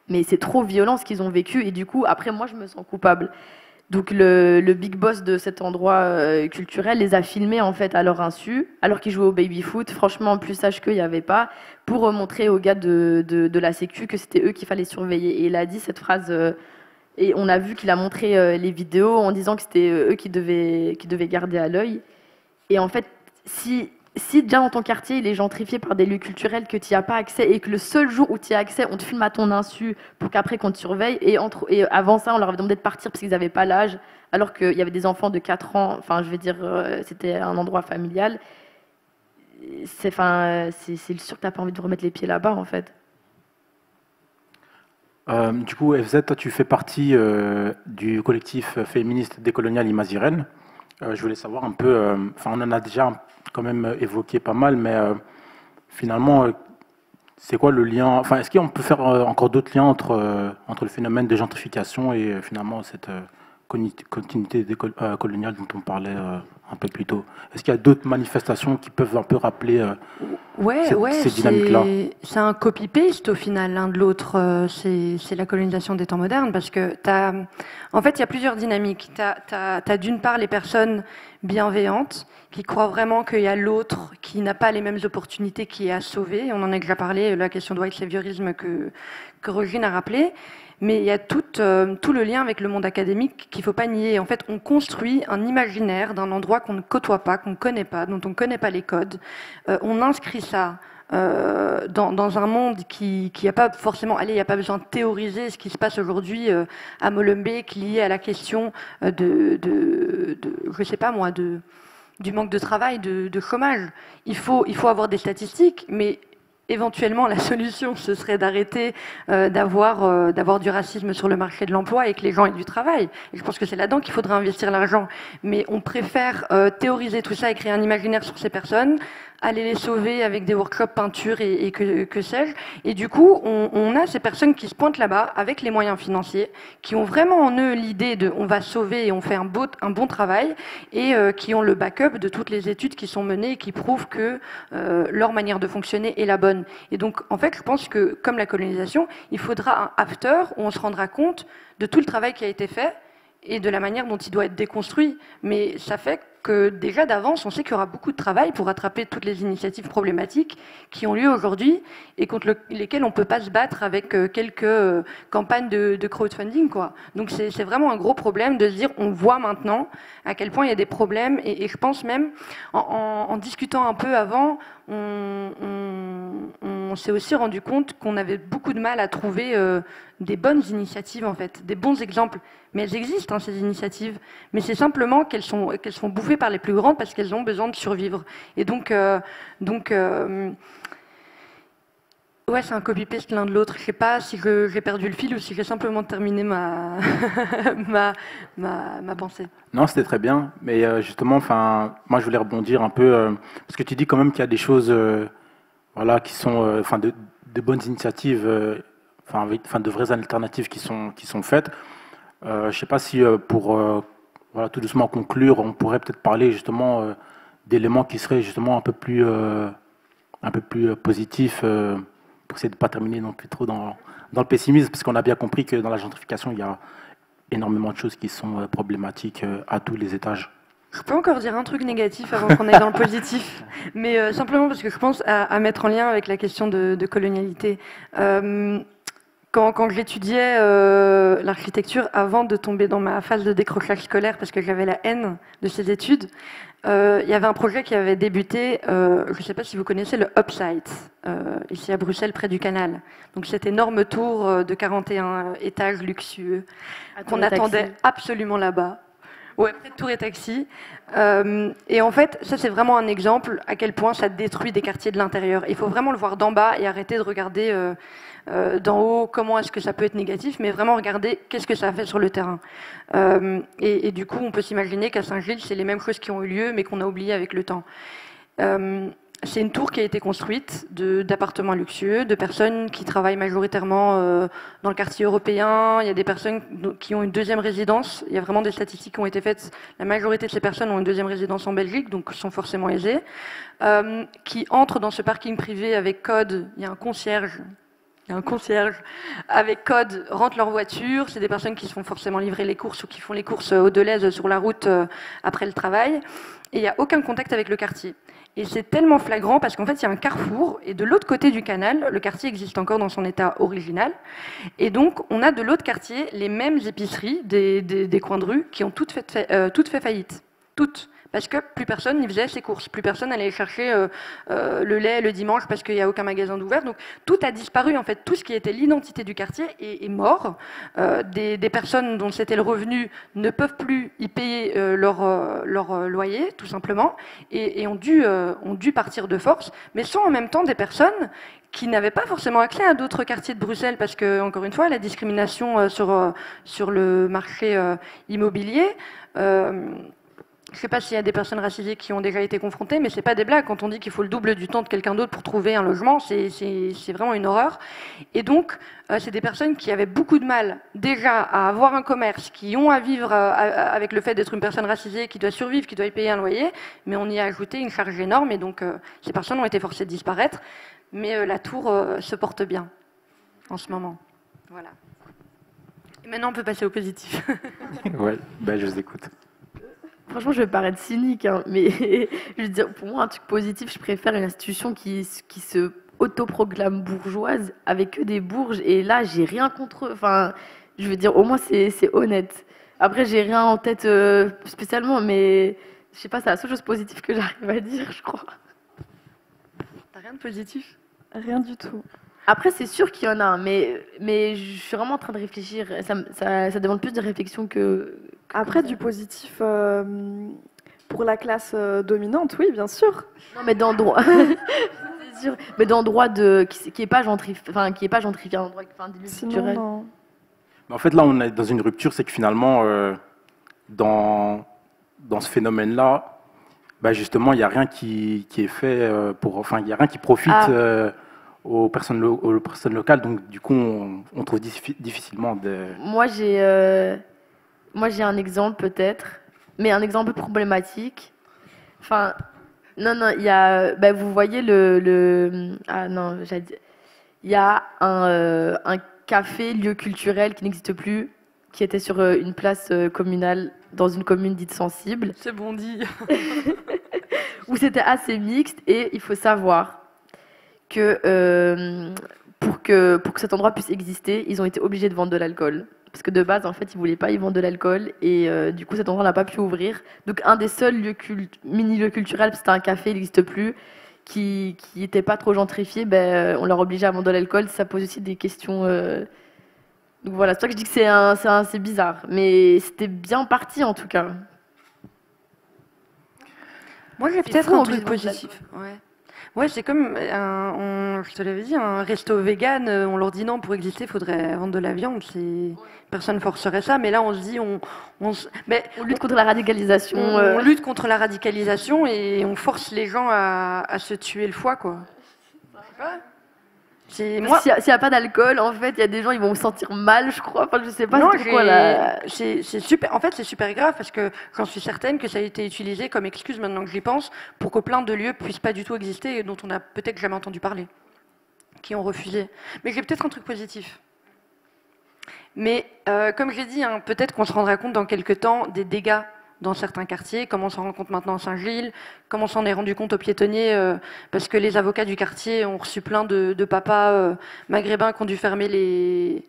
Mais c'est trop violent ce qu'ils ont vécu. Et du coup, après, moi, je me sens coupable. Donc le big boss de cet endroit culturel les a filmés en fait à leur insu, alors qu'ils jouaient au baby-foot. Franchement, plus sage qu'eux, il n'y avait pas, pour montrer aux gars de la sécu que c'était eux qu'il fallait surveiller. Et il a dit cette phrase, et on a vu qu'il a montré les vidéos en disant que c'était eux qui devaient garder à l'œil. Et en fait, si déjà dans ton quartier, il est gentrifié par des lieux culturels que tu n'y as pas accès et que le seul jour où tu y as accès, on te filme à ton insu pour qu'après qu'on te surveille. Et avant ça, on leur avait demandé de partir parce qu'ils n'avaient pas l'âge, alors qu'il y avait des enfants de 4 ans. Enfin, je veux dire, c'était un endroit familial. C'est sûr que tu n'as pas envie de remettre les pieds là-bas, en fait. Du coup, FZ, toi, tu fais partie du collectif féministe décolonial Imazirène. Je voulais savoir un peu, on en a déjà quand même évoqué pas mal, mais finalement, c'est quoi le lien? Est-ce qu'on peut faire encore d'autres liens entre le phénomène de gentrification et finalement cette continuité coloniale dont on parlait un peu plus tôt? Est-ce qu'il y a d'autres manifestations qui peuvent un peu rappeler ces dynamiques-là? C'est un copy-paste au final l'un de l'autre. C'est la colonisation des temps modernes parce que en fait, il y a plusieurs dynamiques. T'as d'une part les personnes bienveillantes qui croient vraiment qu'il y a l'autre qui n'a pas les mêmes opportunités qui est à sauver. On en a déjà parlé, la question de white saviorisme que Rogine a rappelé. Mais il y a tout le lien avec le monde académique qu'il ne faut pas nier. En fait, on construit un imaginaire d'un endroit qu'on ne côtoie pas, qu'on ne connaît pas, dont on ne connaît pas les codes. On inscrit ça dans un monde qui n'a pas forcément... Allez, il n'y a pas besoin de théoriser ce qui se passe aujourd'hui à Molenbeek lié à la question je sais pas moi, du manque de travail, de chômage. Il faut avoir des statistiques, mais éventuellement, la solution, ce serait d'arrêter d'avoir du racisme sur le marché de l'emploi et que les gens aient du travail. Et je pense que c'est là-dedans qu'il faudrait investir l'argent. Mais on préfère théoriser tout ça et créer un imaginaire sur ces personnes, aller les sauver avec des workshops peinture et que sais-je. Et du coup, on a ces personnes qui se pointent là-bas avec les moyens financiers, qui ont vraiment en eux l'idée de on va sauver et on fait un bon travail, et qui ont le backup de toutes les études qui sont menées et qui prouvent que leur manière de fonctionner est la bonne. Et donc, en fait, je pense que, comme la colonisation, il faudra un after où on se rendra compte de tout le travail qui a été fait et de la manière dont il doit être déconstruit. Mais ça fait que déjà d'avance, on sait qu'il y aura beaucoup de travail pour rattraper toutes les initiatives problématiques qui ont lieu aujourd'hui et contre lesquelles on ne peut pas se battre avec quelques campagnes de crowdfunding, quoi. Donc c'est vraiment un gros problème de se dire, on voit maintenant à quel point il y a des problèmes, et je pense même, en discutant un peu avant, on s'est aussi rendu compte qu'on avait beaucoup de mal à trouver des bonnes initiatives, en fait, des bons exemples. Mais elles existent, hein, ces initiatives. Mais c'est simplement qu'elles sont bouffées par les plus grandes parce qu'elles ont besoin de survivre. Et donc Ouais, c'est un copy-paste l'un de l'autre. Je sais pas si j'ai perdu le fil ou si j'ai simplement terminé ma pensée. Non, c'était très bien, mais justement, enfin, moi je voulais rebondir un peu parce que tu dis quand même qu'il y a des choses, voilà, qui sont, enfin, de bonnes initiatives, enfin, de vraies alternatives qui sont faites. Je sais pas si pour, voilà, tout doucement conclure, on pourrait peut-être parler justement d'éléments qui seraient justement un peu plus positifs pour essayer de ne pas terminer non plus trop dans le pessimisme, parce qu'on a bien compris que dans la gentrification, il y a énormément de choses qui sont problématiques à tous les étages. Je peux encore dire un truc négatif avant qu'on aille dans le positif, mais simplement parce que je pense à mettre en lien avec la question de colonialité. Quand j'étudiais l'architecture, avant de tomber dans ma phase de décrochage scolaire, parce que j'avais la haine de ces études, il y avait un projet qui avait débuté, je ne sais pas si vous connaissez le Upsite, ici à Bruxelles, près du canal. Donc cette énorme tour de 41 étages luxueux qu'on attendait absolument là-bas. Ouais, près de Tour et Taxi. Et en fait, ça c'est vraiment un exemple à quel point ça détruit des quartiers de l'intérieur. Il faut vraiment le voir d'en bas et arrêter de regarder d'en haut comment est-ce que ça peut être négatif, mais vraiment regarder qu'est-ce que ça a fait sur le terrain. Et du coup, on peut s'imaginer qu'à Saint-Gilles, c'est les mêmes choses qui ont eu lieu, mais qu'on a oublié avec le temps. C'est une tour qui a été construite d'appartements luxueux, de personnes qui travaillent majoritairement dans le quartier européen. Il y a des personnes qui ont une deuxième résidence. Il y a vraiment des statistiques qui ont été faites. La majorité de ces personnes ont une deuxième résidence en Belgique, donc sont forcément aisées. Qui entrent dans ce parking privé avec code. Il y a un concierge. Avec code rentrent leur voiture. C'est des personnes qui se font forcément livrer les courses ou qui font les courses au Deleuze sur la route après le travail. Et il n'y a aucun contact avec le quartier. Et c'est tellement flagrant parce qu'en fait, il y a un carrefour et de l'autre côté du canal, le quartier existe encore dans son état original. Et donc, on a de l'autre quartier les mêmes épiceries des coins de rue qui ont toutes fait faillite. Toutes. Parce que plus personne n'y faisait ses courses, plus personne allait chercher le lait le dimanche parce qu'il n'y a aucun magasin d'ouvert. Donc tout a disparu en fait, tout ce qui était l'identité du quartier est mort. Des personnes dont c'était le revenu ne peuvent plus y payer leur loyer, tout simplement, et ont dû partir de force, mais sont en même temps des personnes qui n'avaient pas forcément accès à d'autres quartiers de Bruxelles, parce que, encore une fois, la discrimination sur le marché immobilier. Je ne sais pas s'il y a des personnes racisées qui ont déjà été confrontées, mais ce n'est pas des blagues. Quand on dit qu'il faut le double du temps de quelqu'un d'autre pour trouver un logement, c'est vraiment une horreur. Et donc, c'est des personnes qui avaient beaucoup de mal déjà à avoir un commerce, qui ont à vivre avec le fait d'être une personne racisée, qui doit survivre, qui doit y payer un loyer, mais on y a ajouté une charge énorme, et donc ces personnes ont été forcées de disparaître. Mais la tour se porte bien en ce moment. Voilà. Et maintenant, on peut passer au positif. Ouais, ben je vous écoute. Franchement, je vais paraître cynique, hein, mais je veux dire, pour moi, un truc positif, je préfère une institution qui se autoproclame bourgeoise avec que des bourges. Et là, j'ai rien contre eux. Enfin, je veux dire, au moins, c'est honnête. Après, j'ai rien en tête spécialement, mais je sais pas, c'est la seule chose positive que j'arrive à dire, je crois. T'as rien de positif? Rien du tout. Après, c'est sûr qu'il y en a, mais je suis vraiment en train de réfléchir. Ça demande plus de réflexion que Après, du positif pour la classe dominante, oui, bien sûr. Non, mais d'endroits. C'est sûr. Mais d'endroits qui est pas gentrifié, un endroit culturel. Non. Mais en fait, là, on est dans une rupture, c'est que finalement, dans ce phénomène-là, bah, justement, il n'y a rien qui est fait il n'y a rien qui profite aux personnes locales. Donc, du coup, on trouve difficilement des. Moi, j'ai un exemple peut-être, mais un exemple problématique. Enfin, non, il y a, vous voyez il y a un café, lieu culturel qui n'existe plus, qui était sur une place communale dans une commune dite sensible. C'est bon dit. Où c'était assez mixte, et il faut savoir que pour que cet endroit puisse exister, ils ont été obligés de vendre de l'alcool. Parce que de base, en fait, ils ne voulaient pas y vendre de l'alcool, et du coup, cet endroit n'a pas pu ouvrir. Donc, un des seuls mini-lieux culturels, c'était un café, il n'existe plus, qui n'était pas trop gentrifié, on leur obligeait à vendre de l'alcool. Ça pose aussi des questions. Donc voilà, c'est pour ça que je dis que c'est bizarre. Mais c'était bien parti, en tout cas. Moi, j'ai peut-être un truc positif. Ouais. Ouais, c'est comme, je te l'avais dit, un resto vegan, on leur dit non, pour exister, il faudrait vendre de la viande. Personne ne forcerait ça, mais là, on se dit, mais On lutte contre la radicalisation. on lutte contre la radicalisation et on force les gens à se tuer le foie, quoi. S'il n'y a pas d'alcool, en fait, il y a des gens, ils vont se sentir mal, je crois. Enfin, je sais pas. Non, c'est super. En fait, c'est super grave parce que j'en suis certaine que ça a été utilisé comme excuse, maintenant que j'y pense, pour que plein de lieux puissent pas du tout exister et dont on n'a peut-être jamais entendu parler, qui ont refusé. Mais j'ai peut-être un truc positif. Mais comme j'ai dit, hein, peut-être qu'on se rendra compte dans quelques temps des dégâts dans certains quartiers, comme on s'en rend compte maintenant à Saint-Gilles, comme on s'en est rendu compte aux piétonniers, parce que les avocats du quartier ont reçu plein de papas maghrébins qui ont dû fermer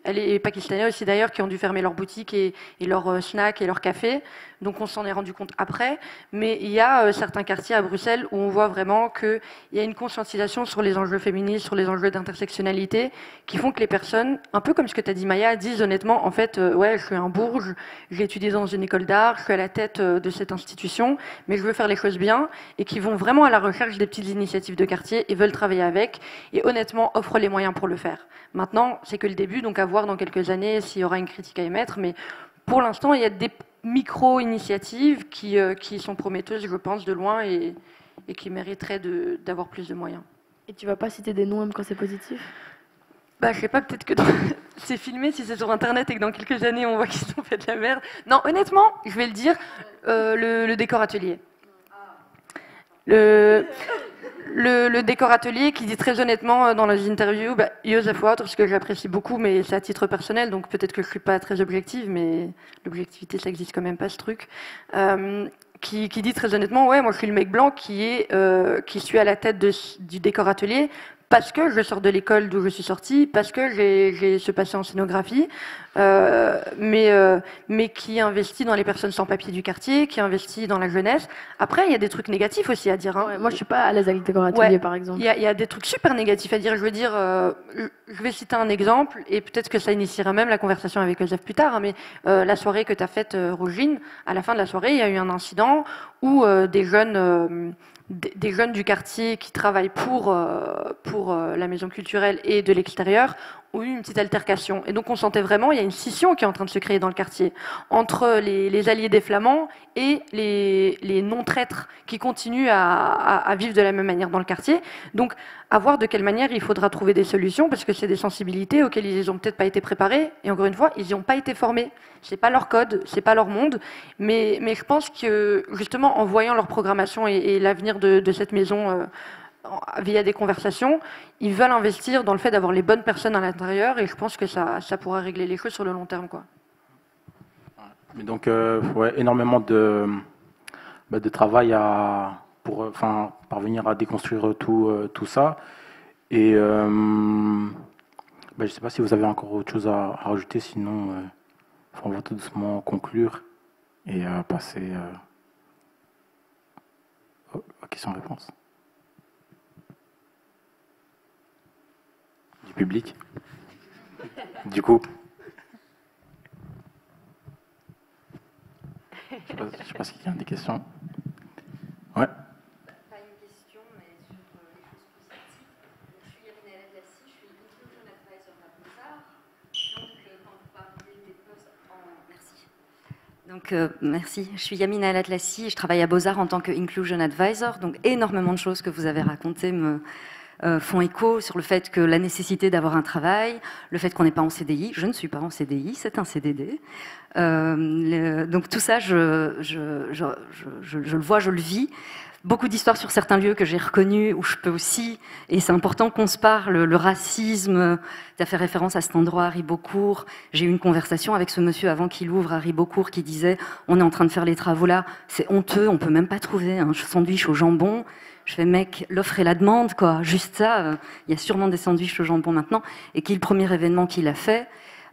et pakistanais aussi d'ailleurs, qui ont dû fermer leurs boutiques et leurs snacks et leurs cafés. Donc on s'en est rendu compte après. Mais il y a certains quartiers à Bruxelles où on voit vraiment qu'il y a une conscientisation sur les enjeux féministes, sur les enjeux d'intersectionnalité, qui font que les personnes, un peu comme ce que tu as dit Maya, disent honnêtement, en fait, ouais, je suis un bourge, j'ai étudié dans une école d'art, je suis à la tête de cette institution, mais je veux faire les choses bien, et qui vont vraiment à la recherche des petites initiatives de quartier et veulent travailler avec, et honnêtement offrent les moyens pour le faire. Maintenant, c'est que le début, donc à voir dans quelques années s'il y aura une critique à émettre, mais pour l'instant, il y a des micro-initiatives qui sont prometteuses, je pense, de loin, et qui mériteraient d'avoir plus de moyens. Et tu vas pas citer des noms même quand c'est positif? Bah, je sais pas, peut-être que c'est filmé, si c'est sur Internet et que dans quelques années, on voit qu'ils ont fait de la merde. Non, honnêtement, je vais le dire, le décor atelier. Le décor atelier qui dit très honnêtement dans les interviews, Joseph Wout, parce que j'apprécie beaucoup, mais c'est à titre personnel, donc peut-être que je suis pas très objective, mais l'objectivité, ça existe quand même pas, ce truc. Qui dit très honnêtement, ouais, moi je suis le mec blanc qui suis à la tête du décor atelier, parce que je sors de l'école d'où je suis sortie, parce que j'ai ce passé en scénographie, mais qui investit dans les personnes sans papier du quartier, qui investit dans la jeunesse. Après, il y a des trucs négatifs aussi à dire. Hein. Ouais, moi, je suis pas à l'aise avec le décor atelier, par exemple. Il y a des trucs super négatifs à dire. Je veux dire, je vais citer un exemple, et peut-être que ça initiera même la conversation avec Joseph plus tard, hein, mais la soirée que tu as faite, Rogine, à la fin de la soirée, il y a eu un incident où des jeunes du quartier qui travaillent pour la maison culturelle et de l'extérieur ont eu une petite altercation. Et donc on sentait vraiment, il y a une scission qui est en train de se créer dans le quartier, entre les alliés des Flamands et les non-traîtres qui continuent à vivre de la même manière dans le quartier. Donc à voir de quelle manière il faudra trouver des solutions, parce que c'est des sensibilités auxquelles ils n'ont peut-être pas été préparés, et encore une fois, ils n'y ont pas été formés. C'est pas leur code, c'est pas leur monde, mais je pense que justement en voyant leur programmation et l'avenir de cette maison via des conversations, ils veulent investir dans le fait d'avoir les bonnes personnes à l'intérieur, et je pense que ça pourra régler les choses sur le long terme, quoi. Mais donc, ouais, énormément de travail pour parvenir à déconstruire tout ça. Et je ne sais pas si vous avez encore autre chose à rajouter, sinon on va tout doucement conclure et passer aux questions-réponses. Du public. Du coup. Je ne sais pas s'il y a des questions. Ouais. Pas une question, mais sur les choses positives. Je suis Yamina Aladlassi, je suis Inclusion Advisor à Beaux-Arts. Donc, quand vous parlez des postes Merci. Donc, merci. Je suis Yamina Aladlassi, je travaille à Beaux-Arts en tant que Inclusion Advisor. Donc, énormément de choses que vous avez racontées me font écho sur le fait que la nécessité d'avoir un travail, le fait qu'on n'est pas en CDI. Je ne suis pas en CDI, c'est un CDD. Donc tout ça, je le vois, je le vis. Beaucoup d'histoires sur certains lieux que j'ai reconnus, où je peux aussi, et c'est important qu'on se parle, le racisme, tu as fait référence à cet endroit à Ribeaucourt. J'ai eu une conversation avec ce monsieur avant qu'il ouvre à Ribeaucourt qui disait « On est en train de faire les travaux là, c'est honteux, on peut même pas trouver un sandwich au jambon ». Je fais, mec, l'offre et la demande, quoi. Juste ça, il y a sûrement des sandwichs au jambon maintenant. Et qui est le premier événement qu'il a fait.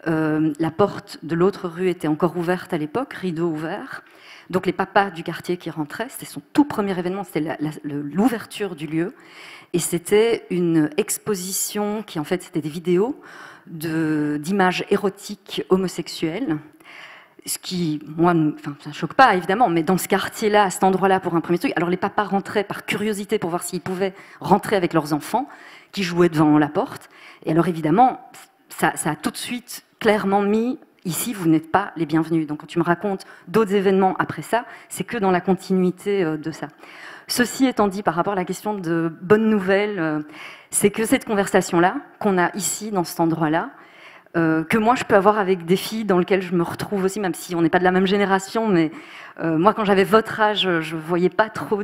La porte de l'autre rue était encore ouverte à l'époque, rideau ouvert. Donc les papas du quartier qui rentraient, c'était son tout premier événement, c'était l'ouverture du lieu. Et c'était une exposition qui, en fait, c'était des vidéos d'images érotiques homosexuelles. ce qui, moi, enfin, ça ne choque pas, évidemment, mais dans ce quartier-là, à cet endroit-là, pour un premier truc, alors les papas rentraient par curiosité pour voir s'ils pouvaient rentrer avec leurs enfants, qui jouaient devant la porte. Et alors, évidemment, ça a tout de suite clairement mis, ici, vous n'êtes pas les bienvenus. Donc, quand tu me racontes d'autres événements après ça, c'est que dans la continuité de ça. Ceci étant dit, par rapport à la question de bonnes nouvelles, c'est que cette conversation-là, qu'on a ici, dans cet endroit-là, que moi je peux avoir avec des filles dans lesquelles je me retrouve aussi, même si on n'est pas de la même génération, mais moi quand j'avais votre âge, je voyais pas trop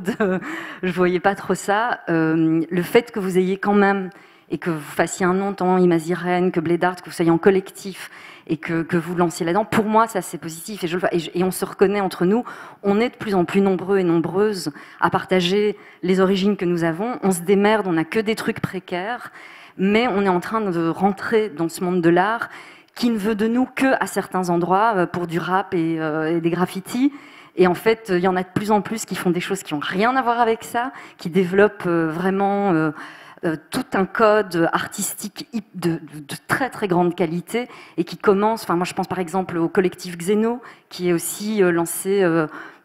ça. Le fait que vous ayez quand même, et que vous fassiez un nom, tant Imazirène que Blédard, que vous soyez en collectif, et que vous lanciez là-dedans, pour moi ça c'est positif, et on se reconnaît entre nous, on est de plus en plus nombreux et nombreuses à partager les origines que nous avons, on se démerde, on n'a que des trucs précaires, mais on est en train de rentrer dans ce monde de l'art qui ne veut de nous qu'à certains endroits pour du rap et des graffitis. Et en fait, il y en a de plus en plus qui font des choses qui n'ont rien à voir avec ça, qui développent vraiment tout un code artistique de très très grande qualité et qui commence, enfin moi je pense par exemple au collectif Xeno, qui est aussi lancé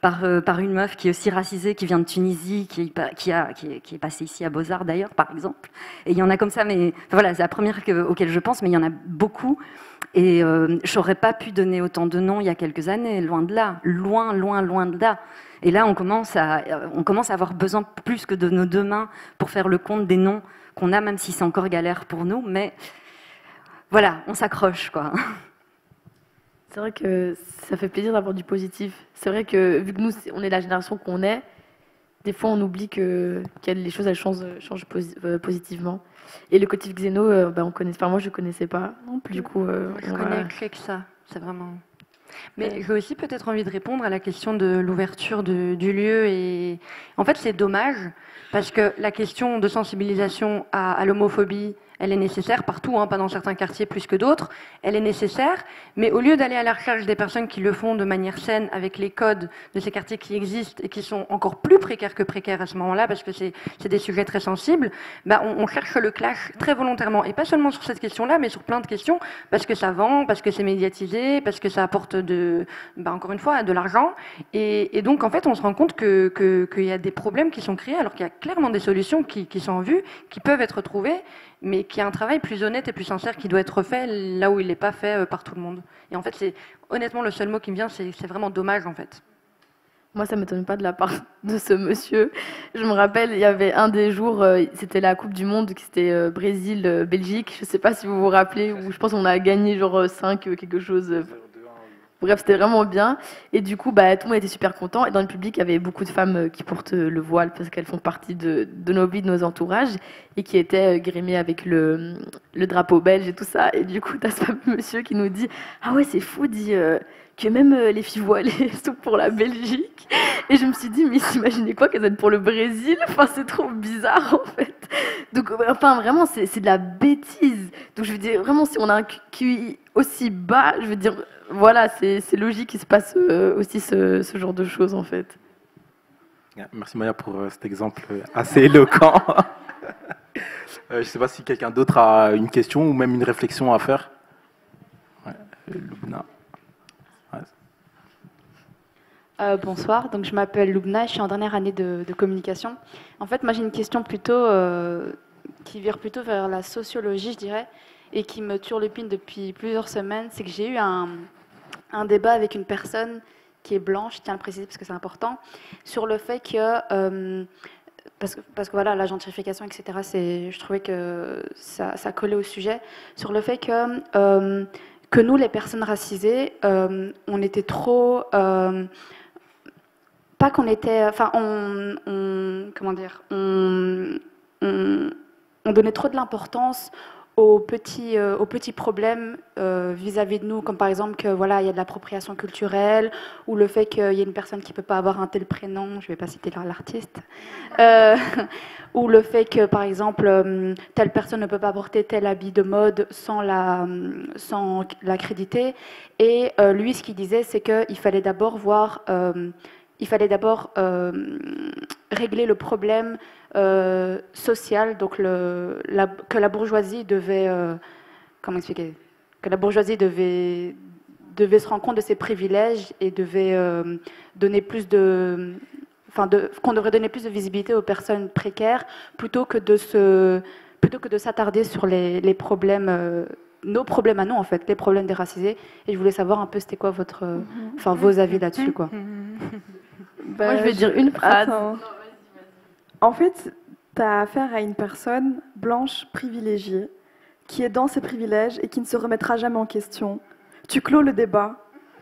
par une meuf qui est aussi racisée, qui vient de Tunisie, qui est passée ici à Beaux-Arts d'ailleurs, par exemple. Et il y en a comme ça, mais enfin, voilà, c'est la première auquel je pense, mais il y en a beaucoup. Et je n'aurais pas pu donner autant de noms il y a quelques années, loin de là, loin de là. Et là, on commence à avoir besoin plus que de nos deux mains pour faire le compte des noms qu'on a, même si c'est encore galère pour nous. Mais voilà, on s'accroche, quoi. C'est vrai que ça fait plaisir d'avoir du positif. C'est vrai que vu que nous, on est la génération qu'on est, des fois on oublie que les choses elles changent positivement. Et le collectif Xeno, on connaît, enfin moi je connaissais pas non plus. Du coup, je connais que ça. C'est vraiment. Mais j'ai aussi peut-être envie de répondre à la question de l'ouverture du lieu. Et en fait, c'est dommage parce que la question de sensibilisation à l'homophobie, elle est nécessaire partout, hein, pas dans certains quartiers plus que d'autres. Elle est nécessaire, mais au lieu d'aller à la recherche des personnes qui le font de manière saine avec les codes de ces quartiers qui existent et qui sont encore plus précaires que précaires à ce moment-là, parce que c'est des sujets très sensibles, on cherche le clash très volontairement. Et pas seulement sur cette question-là, mais sur plein de questions, parce que ça vend, parce que c'est médiatisé, parce que ça apporte encore une fois, de l'argent. Et donc, en fait, on se rend compte qu'il y a des problèmes qui sont créés, alors qu'il y a clairement des solutions qui sont en vue, qui peuvent être trouvées, mais qu'il y a un travail plus honnête et plus sincère qui doit être fait là où il n'est pas fait par tout le monde. Et en fait, c'est honnêtement le seul mot qui me vient, c'est vraiment dommage en fait. Moi, ça ne m'étonne pas de la part de ce monsieur. Je me rappelle, il y avait un des jours, c'était la Coupe du Monde, c'était Brésil-Belgique. Je ne sais pas si vous vous rappelez, où je pense qu'on a gagné genre 5 quelque chose. Bref, c'était vraiment bien. Et du coup, tout le monde était super content. Et dans le public, il y avait beaucoup de femmes qui portent le voile parce qu'elles font partie de nos vies, de nos entourages, et qui étaient grimées avec le drapeau belge et tout ça. Et du coup, tu as ce fameux monsieur qui nous dit « Ah ouais, c'est fou, dit que même les filles voilées sont pour la Belgique. » Et je me suis dit « Mais imaginez quoi qu'elles sont pour le Brésil ?» Enfin, c'est trop bizarre, en fait. Donc, enfin, vraiment, c'est de la bêtise. Donc, je veux dire, vraiment, si on a un QI aussi bas, je veux dire... Voilà, c'est logique qu'il se passe aussi ce genre de choses, en fait. Merci Maya pour cet exemple assez éloquent. Je ne sais pas si quelqu'un d'autre a une question ou même une réflexion à faire. Ouais, Loubna. Ouais. Bonsoir, donc je m'appelle Loubna, je suis en dernière année de communication. En fait, moi j'ai une question plutôt qui vire plutôt vers la sociologie, je dirais, et qui me turlupine depuis plusieurs semaines. C'est que j'ai eu un débat avec une personne qui est blanche, je tiens à le préciser parce que c'est important, sur le fait que, parce que voilà, la gentrification, etc., je trouvais que ça collait au sujet, sur le fait que nous, les personnes racisées, on était trop... pas qu'on était... Enfin, comment dire, on donnait trop de l'importance aux petits problèmes vis-à-vis de nous, comme par exemple que voilà, il y a de l'appropriation culturelle, ou le fait qu'il y ait une personne qui ne peut pas avoir un tel prénom, je ne vais pas citer l'artiste, ou le fait que par exemple telle personne ne peut pas porter tel habit de mode sans l'accréditer. Et lui, ce qu'il disait, c'est qu'il fallait d'abord régler le problème social, donc que la bourgeoisie devait comment expliquer, que la bourgeoisie devait devait se rendre compte de ses privilèges et devait donner plus de... qu'on devrait donner plus de visibilité aux personnes précaires plutôt que de s'attarder sur les problèmes, nos problèmes à nous en fait, les problèmes des racisés. Et je voulais savoir un peu c'était quoi vos avis là-dessus quoi. Moi je vais dire une phrase. En fait, tu as affaire à une personne blanche privilégiée qui est dans ses privilèges et qui ne se remettra jamais en question. Tu clôt le débat.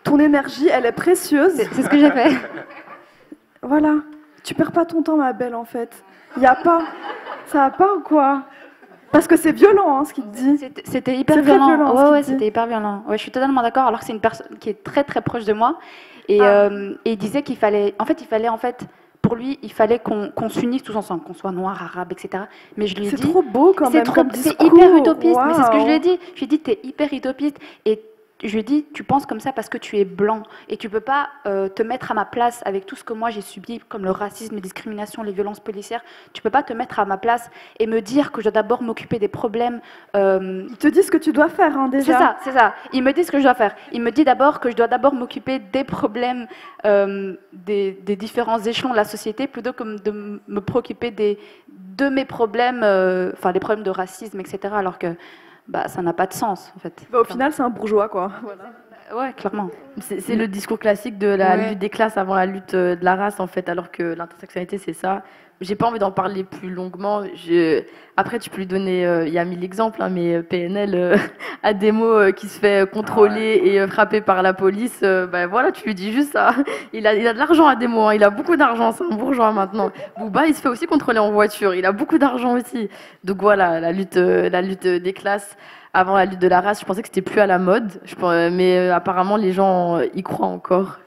Ton énergie, elle est précieuse. C'est ce que j'ai fait. Voilà. Tu perds pas ton temps, ma belle, en fait. Y a pas. Ça va pas ou quoi? Parce que c'est violent, hein, ce qu'il te dit. C'était hyper violent. Ouais, c'était hyper violent. Ouais, je suis totalement d'accord. Alors que c'est une personne qui est très très proche de moi. Et il disait qu'il fallait. Pour lui, il fallait qu'on s'unisse tous ensemble, qu'on soit noir, arabe, etc. Mais je lui ai dit... C'est trop beau quand même comme discours. C'est hyper utopiste, mais c'est ce que je lui ai dit. Je lui ai dit, t'es hyper utopiste. Et je lui ai dit, tu penses comme ça parce que tu es blanc. Et tu peux pas te mettre à ma place avec tout ce que moi j'ai subi, comme le racisme, les discriminations, les violences policières. Tu peux pas te mettre à ma place et me dire que je dois d'abord m'occuper des problèmes... Ils te disent ce que tu dois faire, hein, déjà. C'est ça. Ils me disent ce que je dois faire. Ils me disent d'abord que je dois d'abord m'occuper des problèmes des différents échelons de la société plutôt que de me préoccuper de mes problèmes, les problèmes de racisme, etc. Alors que ça n'a pas de sens, en fait. Au final, c'est un bourgeois, quoi. Voilà. Ouais, clairement. C'est le discours classique de la lutte des classes avant la lutte de la race, en fait, alors que l'intersectionnalité, c'est ça. J'ai pas envie d'en parler plus longuement. Après, tu peux lui donner, il y a 1000 exemples, hein, mais PNL a des mots qui se fait contrôler et frapper par la police. Voilà, tu lui dis juste ça. Il a de l'argent à des mots, hein, il a beaucoup d'argent, c'est un bourgeois maintenant. Booba, il se fait aussi contrôler en voiture, il a beaucoup d'argent aussi. Donc voilà, la lutte des classes. Avant la lutte de la race, je pensais que c'était plus à la mode, mais apparemment les gens y croient encore.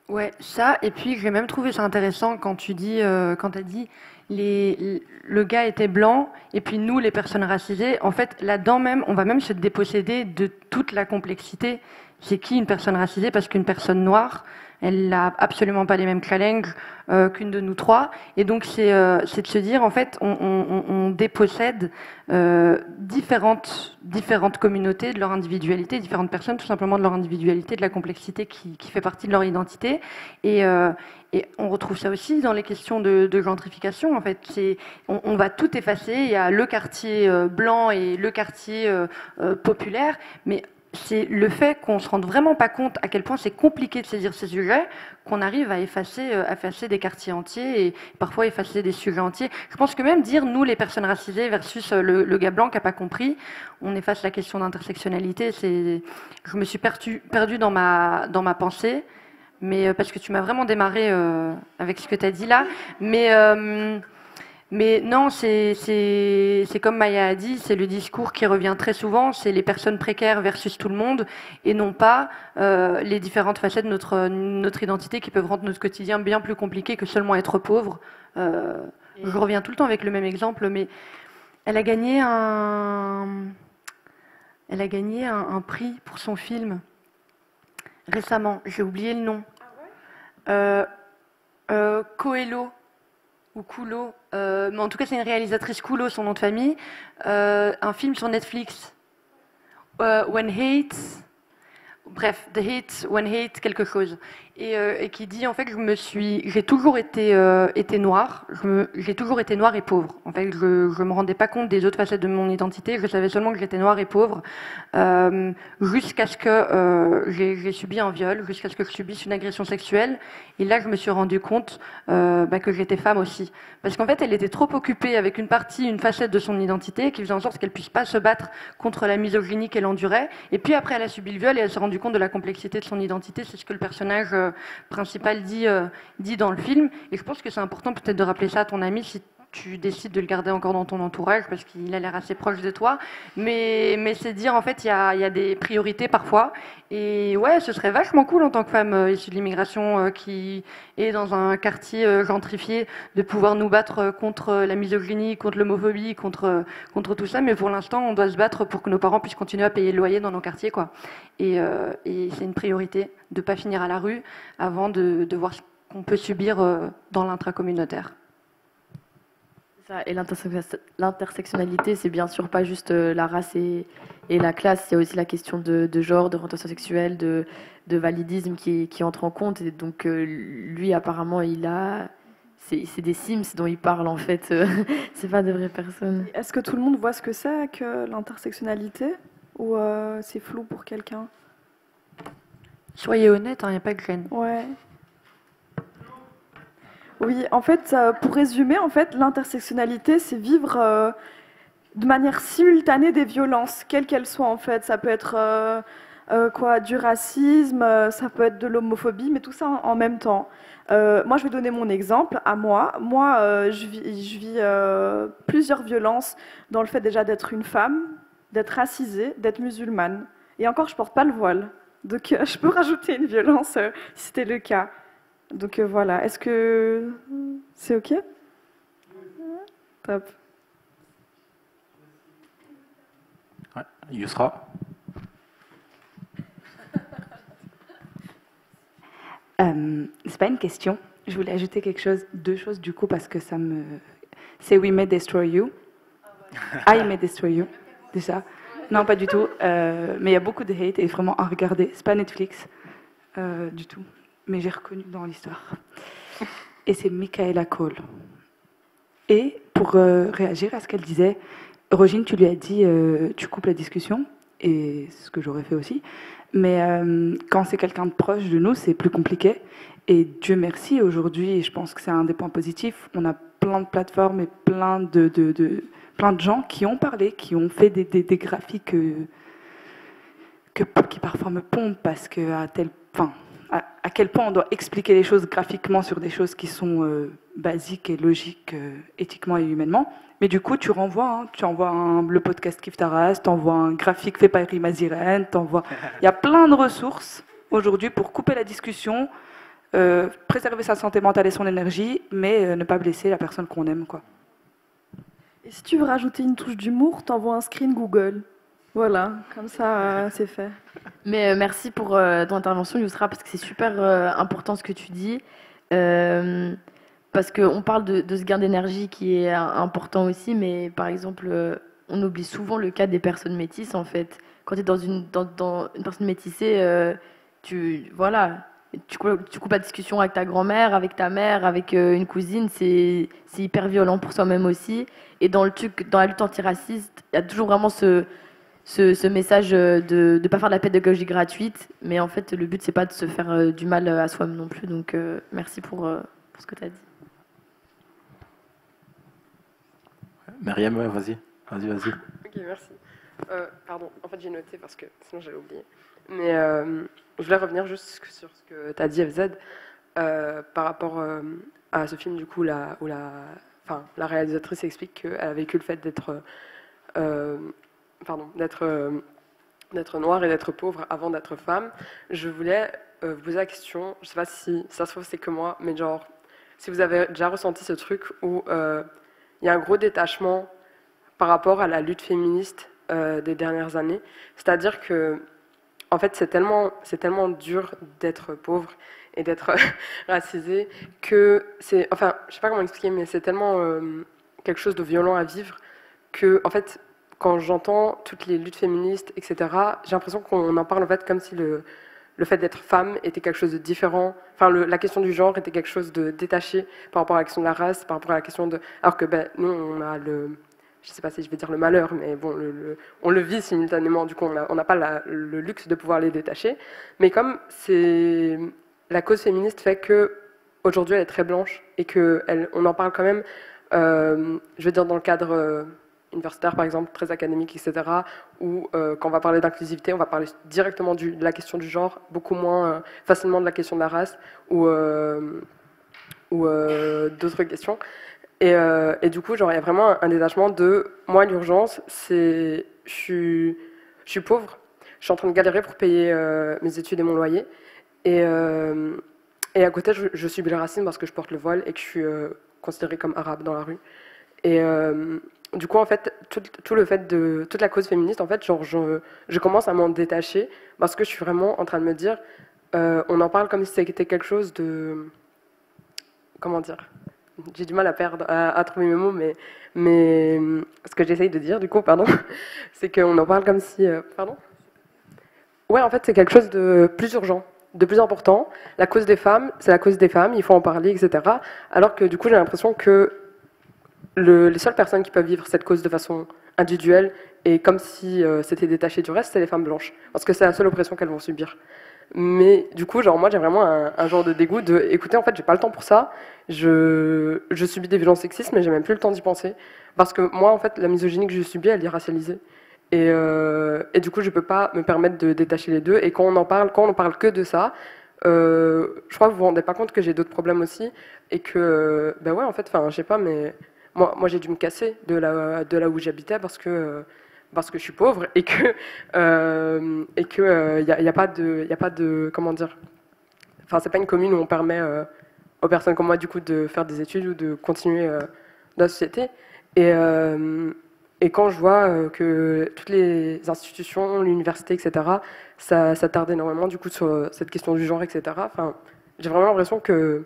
Ouais, ça, et puis j'ai même trouvé ça intéressant quand tu dis, quand tu as dit le gars était blanc, et puis nous, les personnes racisées, en fait, là-dedans même, on va même se déposséder de toute la complexité. C'est qui une personne racisée? Parce qu'une personne noire, elle n'a absolument pas les mêmes challenges qu'une de nous trois. Et donc, c'est de se dire, en fait, on dépossède différentes communautés de leur individualité, différentes personnes tout simplement de leur individualité, de la complexité qui fait partie de leur identité. Et on retrouve ça aussi dans les questions de gentrification. En fait, on va tout effacer. Il y a le quartier blanc et le quartier populaire, mais c'est le fait qu'on se rende vraiment pas compte à quel point c'est compliqué de saisir ces sujets qu'on arrive à effacer des quartiers entiers et parfois effacer des sujets entiers. Je pense que même dire nous les personnes racisées versus le gars blanc qui a pas compris, on efface la question d'intersectionnalité. Je me suis perdue dans ma pensée, mais parce que tu m'as vraiment démarré avec ce que tu as dit là, mais non, c'est comme Maya a dit, c'est le discours qui revient très souvent, c'est les personnes précaires versus tout le monde, et non pas les différentes facettes de notre identité qui peuvent rendre notre quotidien bien plus compliqué que seulement être pauvre. Je reviens tout le temps avec le même exemple, mais elle a gagné un prix pour son film récemment, j'ai oublié le nom. Coelho. Ou Coulo, mais en tout cas c'est une réalisatrice Coulo, son nom de famille, un film sur Netflix, When Hate, bref, The Hate, When Hate, quelque chose, et qui dit en fait que j'ai toujours été noire, j'ai toujours été noire et pauvre. En fait, je me rendais pas compte des autres facettes de mon identité. Je savais seulement que j'étais noire et pauvre, jusqu'à ce que j'ai subi un viol, jusqu'à ce que je subisse une agression sexuelle. Et là, je me suis rendu compte que j'étais femme aussi, parce qu'en fait, elle était trop occupée avec une facette de son identité qui faisait en sorte qu'elle puisse pas se battre contre la misogynie qu'elle endurait. Et puis après, elle a subi le viol et elle s'est rendue compte de la complexité de son identité. C'est ce que le personnage principal dit dans le film, et je pense que c'est important peut-être de rappeler ça à ton ami si tu décides de le garder encore dans ton entourage parce qu'il a l'air assez proche de toi, mais c'est dire en fait il y a des priorités parfois, et ouais, ce serait vachement cool en tant que femme issue de l'immigration qui est dans un quartier gentrifié de pouvoir nous battre contre la misogynie, contre l'homophobie, contre tout ça, mais pour l'instant on doit se battre pour que nos parents puissent continuer à payer le loyer dans nos quartiers, quoi. Et c'est une priorité de ne pas finir à la rue avant de voir ce qu'on peut subir dans l'intracommunautaire. Ça, et l'intersectionnalité, c'est bien sûr pas juste la race et la classe, il y a aussi la question de genre, de orientation sexuelle, de validisme qui entre en compte. Et donc lui, apparemment, c'est des Sims dont il parle en fait, c'est pas de vraies personnes. Est-ce que tout le monde voit ce que c'est que l'intersectionnalité ou c'est flou pour quelqu'un? Soyez honnête, il n'y a pas de gêne. Ouais. Oui, en fait, pour résumer, en fait, l'intersectionnalité, c'est vivre de manière simultanée des violences, quelles qu'elles soient en fait. Ça peut être du racisme, ça peut être de l'homophobie, mais tout ça en même temps. Moi, je vais donner mon exemple à moi. Moi, je vis plusieurs violences dans le fait déjà d'être une femme, d'être racisée, d'être musulmane. Et encore, je porte pas le voile. Donc, je peux rajouter une violence si c'était le cas. Donc voilà, est-ce que c'est OK? Top. Ouais. Yousra. C'est pas une question. Je voulais ajouter quelque chose, deux choses du coup, parce que ça me. C'est We May Destroy You. I May Destroy You, c'est ça. Non, pas du tout. Mais il y a beaucoup de hate et vraiment à regarder. C'est pas Netflix du tout. Mais j'ai reconnu dans l'histoire. Et c'est Michaela Cole. Et pour réagir à ce qu'elle disait, Rogine, tu lui as dit, tu coupes la discussion, et c'est ce que j'aurais fait aussi. Mais quand c'est quelqu'un de proche de nous, c'est plus compliqué. Et Dieu merci, aujourd'hui, et je pense que c'est un des points positifs, on a plein de plateformes et plein de gens qui ont parlé, qui ont fait des graphiques qui parfois me pompent parce que à quel point on doit expliquer les choses graphiquement sur des choses qui sont basiques et logiques éthiquement et humainement. Mais du coup, tu renvoies le podcast Kif Taras, tu envoies un graphique fait par Rima Ziren, il y a plein de ressources aujourd'hui pour couper la discussion, préserver sa santé mentale et son énergie, mais ne pas blesser la personne qu'on aime, quoi. Et si tu veux rajouter une touche d'humour, t'envoies un screen Google. Voilà, comme ça, c'est fait. Mais merci pour ton intervention, Yousra, parce que c'est super important ce que tu dis. Parce qu'on parle de ce gain d'énergie qui est important aussi, mais par exemple, on oublie souvent le cas des personnes métisses, en fait. Quand tu es dans une personne métissée, tu coupes la discussion avec ta grand-mère, avec ta mère, avec une cousine, c'est hyper violent pour soi-même aussi. Et dans la lutte antiraciste, il y a toujours vraiment ce message de ne pas faire de la pédagogie gratuite, mais en fait, le but, c'est pas de se faire du mal à soi-même non plus. Donc, merci pour ce que tu as dit. Myriam, ouais, vas-y. Ok, merci. Pardon, en fait, j'ai noté parce que sinon j'allais oublier. Mais je voulais revenir juste sur ce que tu as dit, FZ, par rapport à ce film, du coup, où la réalisatrice explique qu'elle a vécu le fait d'être noire et d'être pauvre avant d'être femme. Je voulais vous poser la question, je ne sais pas si ça se trouve c'est que moi, mais genre, si vous avez déjà ressenti ce truc où il y a un gros détachement par rapport à la lutte féministe des dernières années. C'est-à-dire que, en fait, c'est tellement dur d'être pauvre et d'être racisé que c'est, enfin, je sais pas comment expliquer, mais c'est tellement quelque chose de violent à vivre que, en fait, quand j'entends toutes les luttes féministes, etc., j'ai l'impression qu'on en parle en fait comme si le fait d'être femme était quelque chose de différent. Enfin, la question du genre était quelque chose de détaché par rapport à la question de la race, par rapport à la question de... Alors que nous, on a je ne sais pas si je vais dire le malheur, mais bon, on le vit simultanément, du coup, on n'a pas le luxe de pouvoir les détacher. Mais comme la cause féministe fait qu'aujourd'hui, elle est très blanche et qu'on en parle quand même, je veux dire, dans le cadre... universitaire par exemple, très académique, etc., où quand on va parler d'inclusivité, on va parler directement de la question du genre, beaucoup moins facilement de la question de la race ou d'autres questions. Et du coup, genre, il y a vraiment un détachement de moi, l'urgence, c'est je suis pauvre, je suis en train de galérer pour payer mes études et mon loyer, et à côté, je subis le racisme parce que je porte le voile et que je suis considérée comme arabe dans la rue. Et du coup, en fait, tout le fait de toute la cause féministe, en fait, genre, je commence à m'en détacher parce que je suis vraiment en train de me dire, on en parle comme si c'était quelque chose de, comment dire, j'ai du mal à trouver mes mots, mais ce que j'essaye de dire, du coup, pardon, c'est qu'on en parle comme si... pardon. Ouais, en fait, c'est quelque chose de plus urgent, de plus important. La cause des femmes, c'est la cause des femmes, il faut en parler, etc. Alors que, du coup, j'ai l'impression que les seules personnes qui peuvent vivre cette cause de façon individuelle et comme si c'était détaché du reste, c'est les femmes blanches. Parce que c'est la seule oppression qu'elles vont subir. Mais du coup, genre, moi, j'ai vraiment un genre de dégoût de... Écoutez, en fait, j'ai pas le temps pour ça. Je subis des violences sexistes, mais j'ai même plus le temps d'y penser. Parce que moi, en fait, la misogynie que je subis, elle est racialisée. Et du coup, je peux pas me permettre de détacher les deux. Et quand on parle que de ça, je crois que vous vous rendez pas compte que j'ai d'autres problèmes aussi. Et que, ben ouais, en fait, enfin, je sais pas, mais moi j'ai dû me casser de là où j'habitais parce que je suis pauvre et que y a pas de comment dire, enfin c'est pas une commune où on permet aux personnes comme moi du coup de faire des études ou de continuer dans la société et quand je vois que toutes les institutions, l'université, etc., ça tarde énormément du coup sur cette question du genre, etc. Enfin, j'ai vraiment l'impression que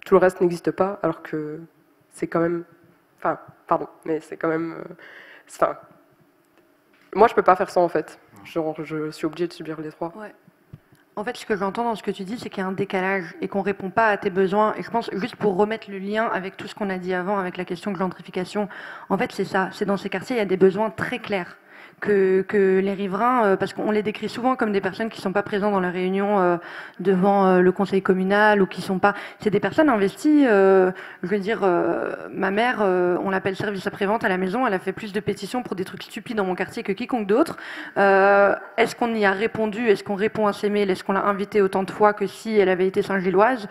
tout le reste n'existe pas alors que c'est quand même, enfin pardon, mais c'est quand même, enfin moi, je peux pas faire ça en fait. Genre, je suis obligée de subir les trois. Ouais. En fait, ce que j'entends dans ce que tu dis, c'est qu'il y a un décalage et qu'on répond pas à tes besoins. Et je pense, juste pour remettre le lien avec tout ce qu'on a dit avant, avec la question de gentrification, en fait, c'est ça. C'est dans ces quartiers, il y a des besoins très clairs. Que les riverains, parce qu'on les décrit souvent comme des personnes qui ne sont pas présentes dans la réunion devant le conseil communal ou qui sont pas. C'est des personnes investies. Je veux dire, ma mère, on l'appelle service après-vente à la maison. Elle a fait plus de pétitions pour des trucs stupides dans mon quartier que quiconque d'autre. Est-ce qu'on y a répondu? Est-ce qu'on répond à ses mails? Est-ce qu'on l'a invitée autant de fois que si elle avait été Saint-Gilloise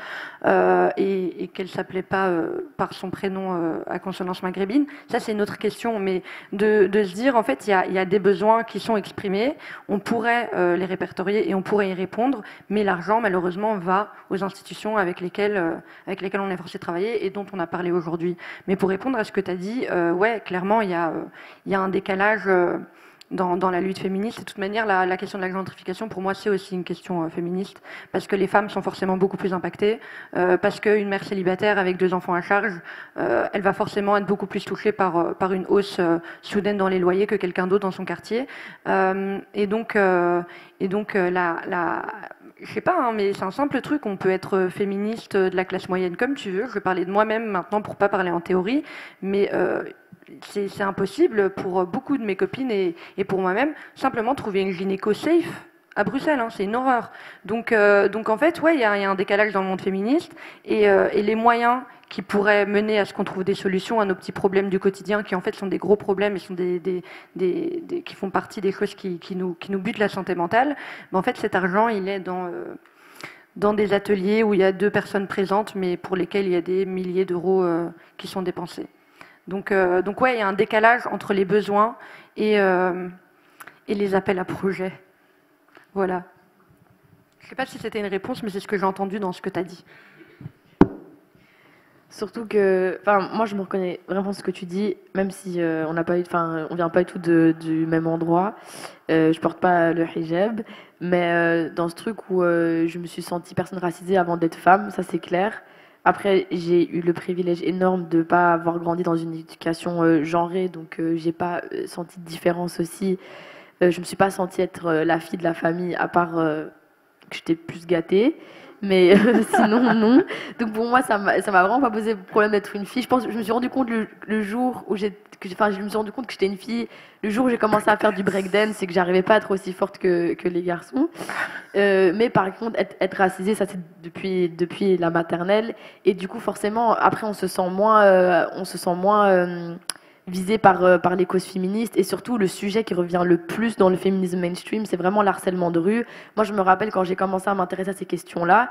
et qu'elle s'appelait pas par son prénom à consonance maghrébine? Ça, c'est une autre question. Mais de se dire, en fait, il y a des besoins qui sont exprimés, on pourrait les répertorier et on pourrait y répondre, mais l'argent, malheureusement, va aux institutions avec lesquelles on est forcé de travailler et dont on a parlé aujourd'hui. Mais pour répondre à ce que tu as dit, ouais, clairement, il y a un décalage dans la lutte féministe. De toute manière, la question de la gentrification, pour moi, c'est aussi une question féministe, parce que les femmes sont forcément beaucoup plus impactées, parce qu'une mère célibataire avec 2 enfants à charge, elle va forcément être beaucoup plus touchée par une hausse soudaine dans les loyers que quelqu'un d'autre dans son quartier. Et donc, je sais pas, hein, mais c'est un simple truc. On peut être féministe de la classe moyenne comme tu veux. Je vais parler de moi-même maintenant pour pas parler en théorie, mais c'est impossible pour beaucoup de mes copines et pour moi-même, simplement trouver une gynéco safe à Bruxelles, hein, c'est une horreur. Donc en fait, ouais, il y a un décalage dans le monde féministe et les moyens qui pourraient mener à ce qu'on trouve des solutions à nos petits problèmes du quotidien, qui en fait sont des gros problèmes et sont qui font partie des choses qui nous butent la santé mentale. Mais en fait, cet argent, il est dans des ateliers où il y a 2 personnes présentes, mais pour lesquelles il y a des milliers d'euros qui sont dépensés. Donc ouais, il y a un décalage entre les besoins et les appels à projets. Voilà. Je ne sais pas si c'était une réponse, mais c'est ce que j'ai entendu dans ce que tu as dit. Surtout que, moi je me reconnais vraiment ce que tu dis, même si on vient pas du tout du même endroit. Je porte pas le hijab, mais dans ce truc où je me suis sentie personne racisée avant d'être femme, ça c'est clair. Après, j'ai eu le privilège énorme de ne pas avoir grandi dans une éducation genrée, donc j'ai pas senti de différence aussi. Je me suis pas sentie être la fille de la famille, à part que j'étais plus gâtée. Mais sinon, non. Donc pour moi, ça m'a vraiment pas posé problème d'être une fille. Je me suis rendu compte le jour où je me suis rendu compte que j'étais une fille, le jour où j'ai commencé à faire du breakdance, c'est que j'arrivais pas à être aussi forte que les garçons. Mais par contre, être racisée, ça c'est depuis la maternelle. Et du coup, forcément, après, on se sent moins visé par les causes féministes. Et surtout, le sujet qui revient le plus dans le féminisme mainstream, c'est vraiment l'harcèlement de rue. Moi, je me rappelle quand j'ai commencé à m'intéresser à ces questions-là,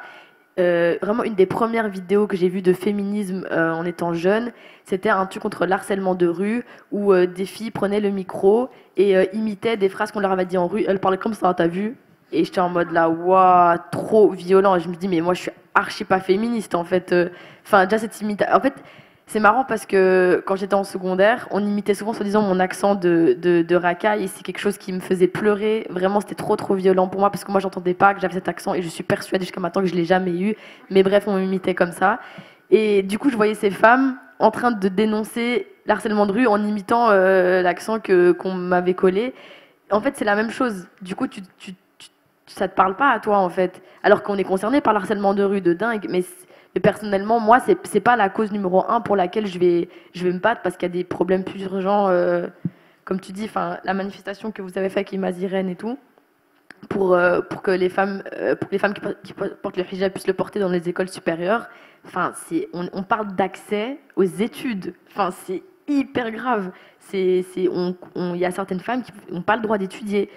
vraiment une des premières vidéos que j'ai vues de féminisme en étant jeune, c'était un truc contre l'harcèlement de rue où des filles prenaient le micro et imitaient des phrases qu'on leur avait dit en rue. Elles parlaient comme ça, t'as vu? Et j'étais en mode là, waouh, trop violent. Et je me dis, mais moi, je suis archi pas féministe en fait. Enfin, déjà cette imitation. En fait, c'est marrant parce que quand j'étais en secondaire, on imitait souvent, soi-disant, mon accent de racaille, et c'est quelque chose qui me faisait pleurer. Vraiment, c'était trop violent pour moi parce que moi, j'entendais pas que j'avais cet accent et je suis persuadée jusqu'à maintenant que je l'ai jamais eu. Mais bref, on m'imitait comme ça. Et du coup, je voyais ces femmes en train de dénoncer l'harcèlement de rue en imitant l'accent qu'on m'avait collé. En fait, c'est la même chose. Du coup, ça te parle pas à toi, en fait. Alors qu'on est concerné par l'harcèlement de rue de dingue. Mais personnellement, moi, c'est pas la cause numéro 1 pour laquelle je vais me battre, parce qu'il y a des problèmes plus urgents, comme tu dis, la manifestation que vous avez faite avec Imaz Irène et tout, pour que les femmes qui portent le hijab puissent le porter dans les écoles supérieures. On parle d'accès aux études. C'est hyper grave. Il y a certaines femmes qui n'ont pas le droit d'étudier.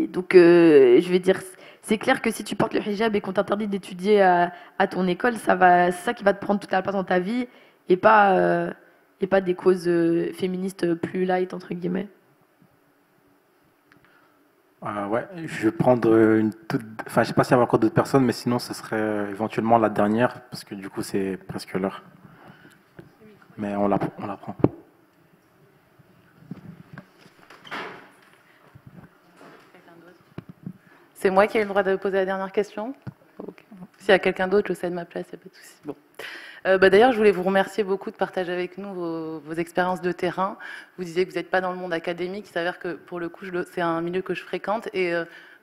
Donc, je vais dire, c'est clair que si tu portes le hijab et qu'on t'interdit d'étudier à ton école, c'est ça qui va te prendre toute la place dans ta vie, et pas des causes féministes plus light, entre guillemets. Ouais, je vais prendre une toute... Enfin, je ne sais pas s'il y a encore d'autres personnes, mais sinon, ce serait éventuellement la dernière, parce que du coup, c'est presque l'heure. Mais on la prend. C'est moi qui ai le droit de poser la dernière question. Okay. S'il y a quelqu'un d'autre, je cède ma place, il n'y a pas de souci. Bon. D'ailleurs, je voulais vous remercier beaucoup de partager avec nous vos expériences de terrain. Vous disiez que vous n'êtes pas dans le monde académique. Il s'avère que, pour le coup, c'est un milieu que je fréquente. Et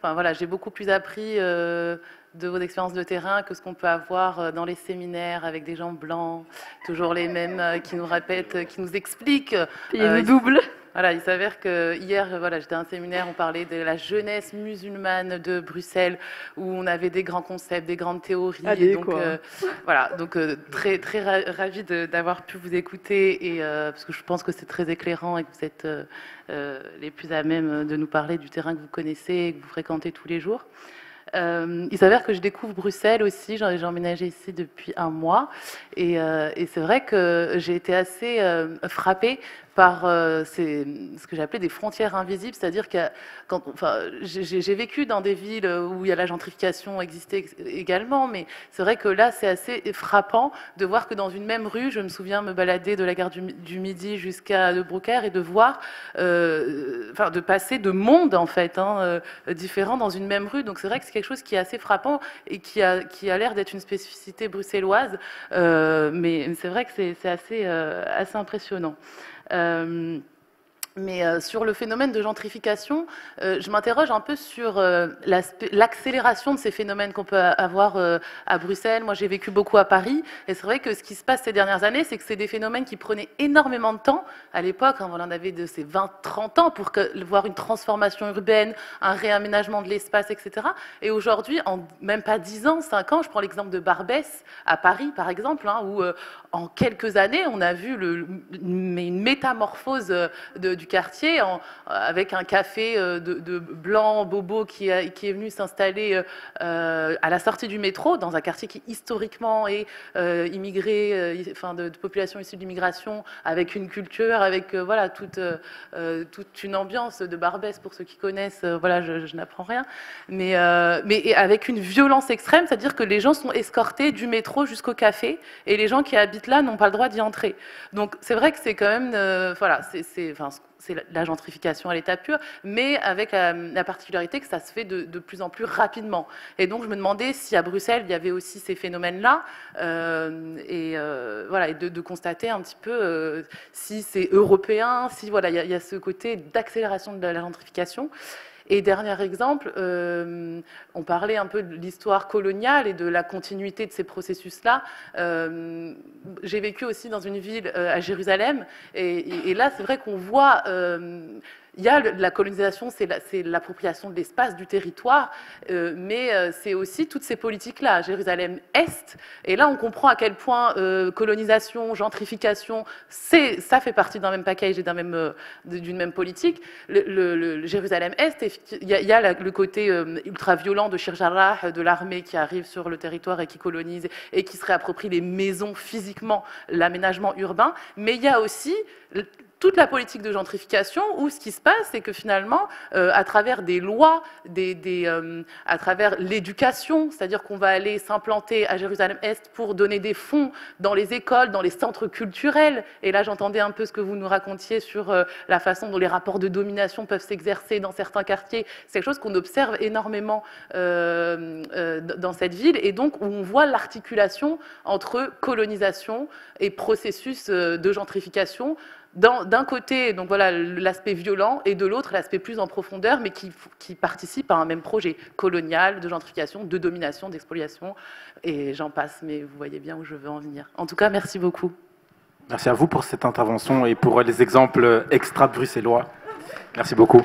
voilà, j'ai beaucoup plus appris de vos expériences de terrain que ce qu'on peut avoir dans les séminaires avec des gens blancs, toujours les mêmes, qui nous répètent, qui nous expliquent. Il y a le double. Voilà, il s'avère que hier, j'étais à un séminaire, on parlait de la jeunesse musulmane de Bruxelles, où on avait des grands concepts, des grandes théories. Allez, et donc, très, très ravie d'avoir pu vous écouter, et, parce que je pense que c'est très éclairant et que vous êtes les plus à même de nous parler du terrain que vous connaissez et que vous fréquentez tous les jours. Il s'avère que je découvre Bruxelles aussi, j'ai emménagé ici depuis 1 mois, et c'est vrai que j'ai été assez frappée par ce que j'ai appelé des frontières invisibles, c'est-à-dire que j'ai vécu dans des villes où il y a la gentrification existait également, mais c'est vrai que là c'est assez frappant de voir que dans une même rue, je me souviens me balader de la gare du Midi jusqu'à De Broeckere et de voir, de passer de mondes en fait, différents dans une même rue, donc c'est vrai que c'est quelque chose qui est assez frappant et qui a l'air d'être une spécificité bruxelloise, mais c'est vrai que c'est assez impressionnant. Mais sur le phénomène de gentrification, je m'interroge un peu sur l'accélération de ces phénomènes qu'on peut avoir à Bruxelles. Moi, j'ai vécu beaucoup à Paris, et c'est vrai que ce qui se passe ces dernières années, c'est que c'est des phénomènes qui prenaient énormément de temps. À l'époque, on en avait de ces 20-30 ans pour voir une transformation urbaine, un réaménagement de l'espace, etc. Et aujourd'hui, en même pas 10 ans, 5 ans, je prends l'exemple de Barbès, à Paris, par exemple, où en quelques années, on a vu une métamorphose du quartier, avec un café de blanc bobo qui est venu s'installer à la sortie du métro, dans un quartier qui historiquement est immigré, de population issue de l'immigration, avec une culture, avec toute une ambiance de Barbès, pour ceux qui connaissent, je n'apprends rien, mais avec une violence extrême, c'est-à-dire que les gens sont escortés du métro jusqu'au café, et les gens qui habitent là n'ont pas le droit d'y entrer. Donc c'est vrai que c'est quand même, c'est la gentrification à l'état pur, mais avec la particularité que ça se fait de plus en plus rapidement. Et donc je me demandais si à Bruxelles il y avait aussi ces phénomènes-là, et de constater un petit peu si c'est européen, si il y a ce côté d'accélération de la gentrification. Et dernier exemple, on parlait un peu de l'histoire coloniale et de la continuité de ces processus-là. J'ai vécu aussi dans une ville à Jérusalem, et là, c'est vrai qu'on voit... il y a la colonisation, c'est l'appropriation de l'espace, du territoire, mais c'est aussi toutes ces politiques-là, Jérusalem-Est. Et là, on comprend à quel point colonisation, gentrification, ça fait partie d'un même package et d'une même politique. Le Jérusalem-Est, il y a le côté ultra-violent de Shir Jarrah, de l'armée qui arrive sur le territoire et qui colonise et qui se réapproprie les maisons physiquement, l'aménagement urbain. Mais il y a aussi toute la politique de gentrification, où ce qui se passe, c'est que finalement, à travers des lois, à travers l'éducation, c'est-à-dire qu'on va aller s'implanter à Jérusalem-Est pour donner des fonds dans les écoles, dans les centres culturels. Et là, j'entendais un peu ce que vous nous racontiez sur la façon dont les rapports de domination peuvent s'exercer dans certains quartiers. C'est quelque chose qu'on observe énormément dans cette ville, et donc où on voit l'articulation entre colonisation et processus de gentrification, d'un côté, donc voilà, l'aspect violent, et de l'autre, l'aspect plus en profondeur, mais qui participe à un même projet colonial, de gentrification, de domination, d'expoliation, et j'en passe, mais vous voyez bien où je veux en venir. En tout cas, merci beaucoup. Merci à vous pour cette intervention et pour les exemples extra-bruxellois. Merci beaucoup.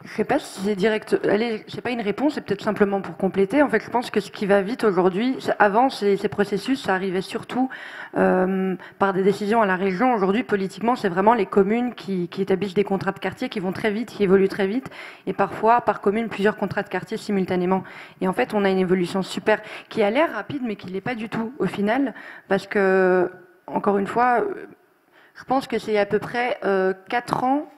Je ne sais pas si c'est direct. Allez, c'est pas une réponse, c'est peut-être simplement pour compléter. En fait, je pense que ce qui va vite aujourd'hui, avant ces processus, ça arrivait surtout par des décisions à la région. Aujourd'hui, politiquement, c'est vraiment les communes qui établissent des contrats de quartier qui vont très vite, qui évoluent très vite, et parfois par commune plusieurs contrats de quartier simultanément. Et en fait, on a une évolution super qui a l'air rapide, mais qui l'est pas du tout au final, parce que encore une fois, je pense que c'est à peu près 4 ans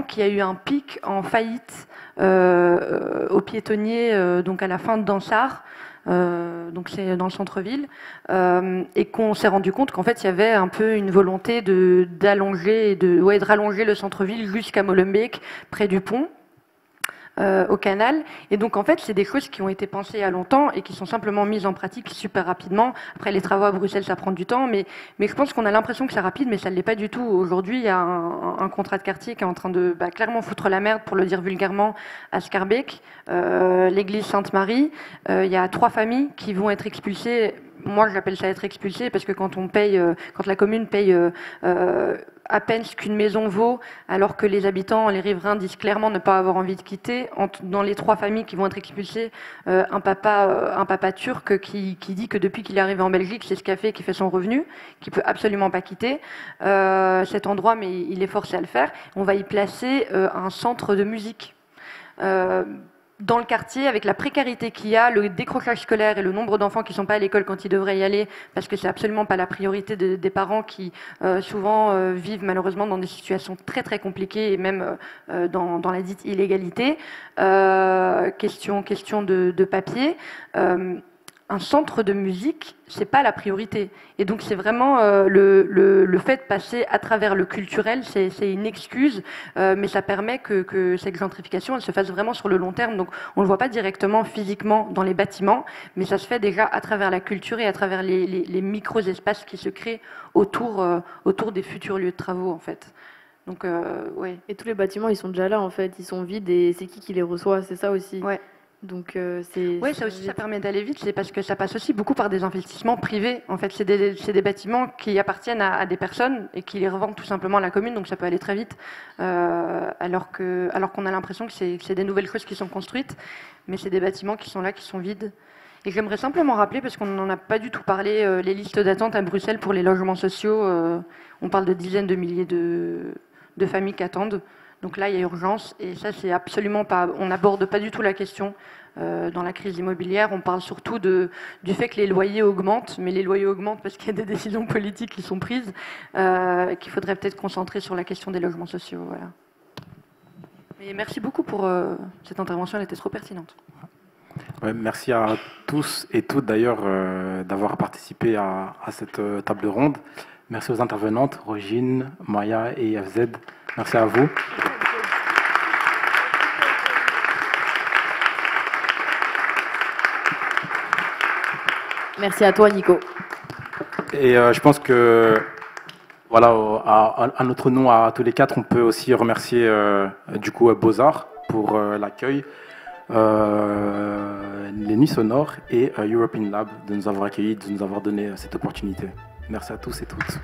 qu'il y a eu un pic en faillite aux piétonniers, donc à la fin de Dansard, donc c'est dans le centre-ville, et qu'on s'est rendu compte qu'en fait il y avait un peu une volonté de rallonger le centre-ville jusqu'à Molenbeek, près du pont. Au canal, et donc en fait c'est des choses qui ont été pensées il y a longtemps et qui sont simplement mises en pratique super rapidement. Après les travaux à Bruxelles ça prend du temps, mais je pense qu'on a l'impression que c'est rapide, mais ça ne l'est pas du tout. Aujourd'hui il y a un contrat de quartier qui est en train de clairement foutre la merde, pour le dire vulgairement, à Schaerbeek, l'église Sainte-Marie. Il y a 3 familles qui vont être expulsées. Moi j'appelle ça être expulsé, parce que quand la commune paye à peine ce qu'une maison vaut, alors que les habitants, les riverains disent clairement ne pas avoir envie de quitter. Dans les 3 familles qui vont être expulsées, un papa turc qui dit que depuis qu'il est arrivé en Belgique, c'est ce café qui fait son revenu, qui peut absolument pas quitter cet endroit, mais il est forcé à le faire. On va y placer un centre de musique. Dans le quartier, avec la précarité qu'il y a, le décrochage scolaire et le nombre d'enfants qui ne sont pas à l'école quand ils devraient y aller, parce que c'est absolument pas la priorité des parents qui souvent vivent malheureusement dans des situations très très compliquées, et même dans la dite illégalité. Question de papier. Un centre de musique, c'est pas la priorité. Et donc c'est vraiment le fait de passer à travers le culturel, c'est une excuse, mais ça permet que cette gentrification, elle se fasse vraiment sur le long terme. Donc on le voit pas directement physiquement dans les bâtiments, mais ça se fait déjà à travers la culture et à travers les micro-espaces qui se créent autour des futurs lieux de travaux, en fait. Donc ouais. Et tous les bâtiments, ils sont déjà là, en fait, ils sont vides, et c'est qui les reçoit, c'est ça aussi. Ouais. Donc oui, ça aussi, ça permet d'aller vite, c'est parce que ça passe aussi beaucoup par des investissements privés. En fait, c'est des bâtiments qui appartiennent à des personnes et qui les revendent tout simplement à la commune, donc ça peut aller très vite, alors qu'on a l'impression que c'est des nouvelles choses qui sont construites, mais c'est des bâtiments qui sont là, qui sont vides. Et j'aimerais simplement rappeler, parce qu'on n'en a pas du tout parlé, les listes d'attente à Bruxelles pour les logements sociaux, on parle de dizaines de milliers de familles qui attendent. Donc là, il y a urgence, et ça, c'est absolument pas. On n'aborde pas du tout la question dans la crise immobilière. On parle surtout du fait que les loyers augmentent, mais les loyers augmentent parce qu'il y a des décisions politiques qui sont prises, qu'il faudrait peut-être concentrer sur la question des logements sociaux. Voilà. Mais merci beaucoup pour cette intervention, elle était trop pertinente. Ouais, merci à tous et toutes d'ailleurs d'avoir participé à cette table ronde. Merci aux intervenantes, Rogine, Maya et FZ. Merci à vous. Merci à toi, Nico. Et je pense que, voilà, à notre nom, à tous les 4, on peut aussi remercier du coup Beaux-Arts pour l'accueil, les Nuits Sonores et European Lab de nous avoir accueillis, de nous avoir donné cette opportunité. Merci à tous et toutes.